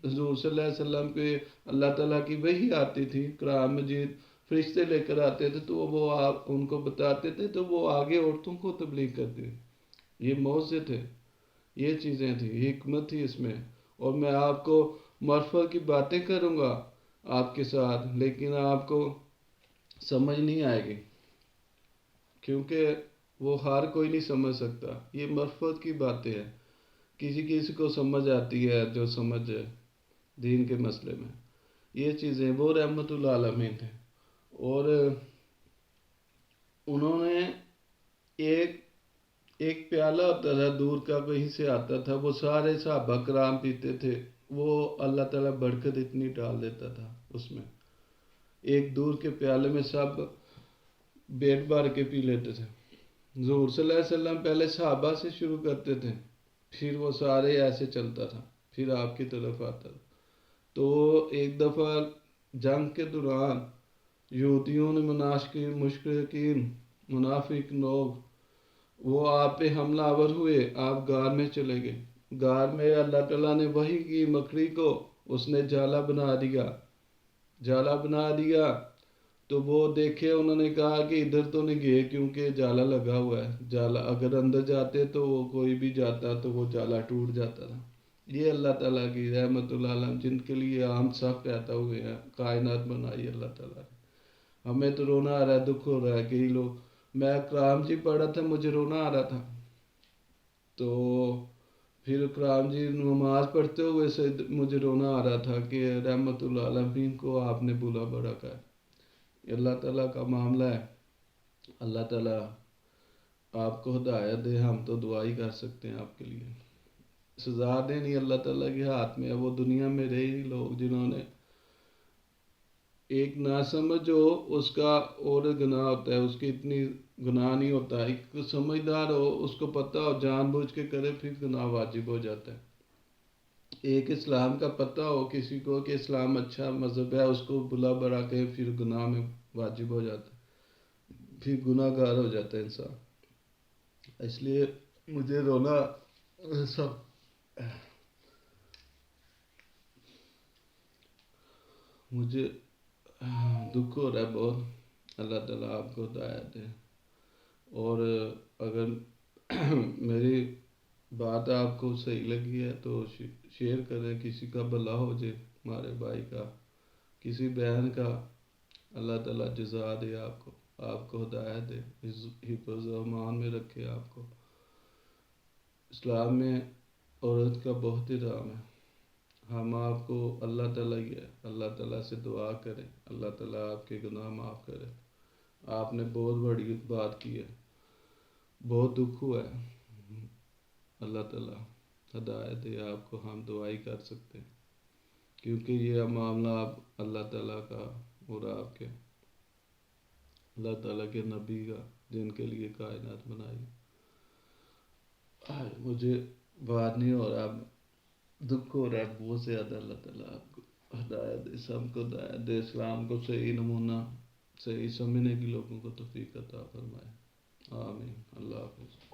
حضور صلی اللہ علیہ وسلم کے اللہ تعالیٰ کی وحی آتی تھی، قرآن مجید فرشتے لے کر آتے تھے، تو وہ آپ ان کو بتاتے تھے، تو وہ آگے عورتوں کو تبلیغ کرتے تھے، یہ معجزے تھے، یہ چیزیں تھیں، حکمت تھی اس میں۔ اور میں آپ کو معرفت کی باتیں کروں گا آپ کے ساتھ، لیکن آپ کو سمجھ نہیں آئے گی، کیونکہ وہ ہر کوئی نہیں سمجھ سکتا، یہ معرفت کی باتیں ہیں، کسی کسی کو سمجھ آتی ہے جو سمجھ ہے دین کے مسئلے میں، یہ چیزیں وہ رحمت العالمین تھے، اور انہوں نے ایک ایک پیالہ ہوتا تھا دور کا کہیں سے آتا تھا، وہ سارے صحابہ کرام پیتے تھے، وہ اللہ تعالیٰ برکت اتنی ڈال دیتا تھا اس میں، ایک دور کے پیالے میں سب پیٹ بھر کے پی لیتے تھے۔ حضور صلی اللہ علیہ وسلم پہلے صحابہ سے شروع کرتے تھے، پھر وہ سارے ایسے چلتا تھا، پھر آپ کی طرف آتا تھا۔ تو ایک دفعہ جنگ کے دوران یہودیوں نے مشرکین منافق لوگ وہ آپ پہ حملہ آور ہوئے، آپ غار میں چلے گئے، غار میں اللہ تعالیٰ نے وحی کی مکڑی کو، اس نے جالا بنا دیا، تو وہ دیکھے، انہوں نے کہا کہ ادھر تو نہیں گئے کیونکہ جالا لگا ہوا ہے، جالا اگر اندر جاتے تو وہ کوئی بھی جاتا تو وہ جالا ٹوٹ جاتا تھا۔ یہ اللہ تعالیٰ کی رحمت العالم جن کے لیے ہم سب پیدا ہوئے ہیں، کائنات بنائی اللہ تعالیٰ نے۔ ہمیں تو رونا آ رہا ہے، دکھ ہو رہا ہے، کئی لوگ، میں کرام جی پڑھا تھا مجھے رونا آ رہا تھا، تو پھر کرام جی نماز پڑھتے ہوئے سے مجھے رونا آ رہا تھا کہ رحمت العالمین کو آپ نے بلا بڑا کہا۔ یہ اللہ تعالیٰ کا معاملہ ہے، اللہ تعالیٰ آپ کو ہدایت دے، ہم تو دعا ہی کر سکتے ہیں آپ کے لیے۔ سزا دینی اللہ تعالیٰ کے ہاتھ میں ہے، وہ دنیا میں رہے ہی لوگ جنہوں نے ایک ناسمجھ ہو اس کا اور گناہ ہوتا ہے، اس کی اتنی گناہ نہیں ہوتا، ایک سمجھدار ہو اس کو پتہ ہو جان بوجھ کے کرے پھر گناہ واجب ہو جاتا ہے۔ ایک اسلام کا پتہ ہو کسی کو کہ اسلام اچھا مذہب ہے، اس کو بلا بڑا کے پھر گناہ میں واجب ہو جاتا ہے، پھر گناہ گار ہو جاتا ہے انسان۔ اس لیے مجھے رونا سب مجھے دکھ ہو رہا ہے بہت، اللہ تعالیٰ آپ کو ہدایت دے، اور اگر میری بات آپ کو صحیح لگی ہے تو شیئر کریں، کسی کا بھلا ہو جائے، ہمارے بھائی کا، کسی بہن کا، اللہ تعالیٰ جزا دے آپ کو ہدایت دے، حفظ و امان میں رکھے آپ کو۔ اسلام میں عورت کا بہت احترام ہے، ہم آپ کو اللہ تعالیٰ ہی ہے، اللہ تعالیٰ سے دعا کریں، اللہ تعالیٰ آپ کے گناہ معاف کرے۔ آپ نے بہت بڑی بات کی ہے، بہت دکھ ہوا ہے، اللہ تعالیٰ ہدایت دے آپ کو، ہم دعا ہی کر سکتے ہیں کیونکہ یہ معاملہ آپ اللہ تعالیٰ کا اور آپ کے اللہ تعالیٰ کے نبی کا جن کے لیے کائنات بنائی۔ مجھے بات نہیں ہو رہا، دکھ ہو رہا ہے بہت زیادہ، اللہ تعالیٰ آپ کو ہدایت دے، سب کو ہدایت دے، اسلام کو صحیح نمونہ صحیح سمجھنے کی لوگوں کو توفیق عطا فرمائے، آمین، اللہ حافظ۔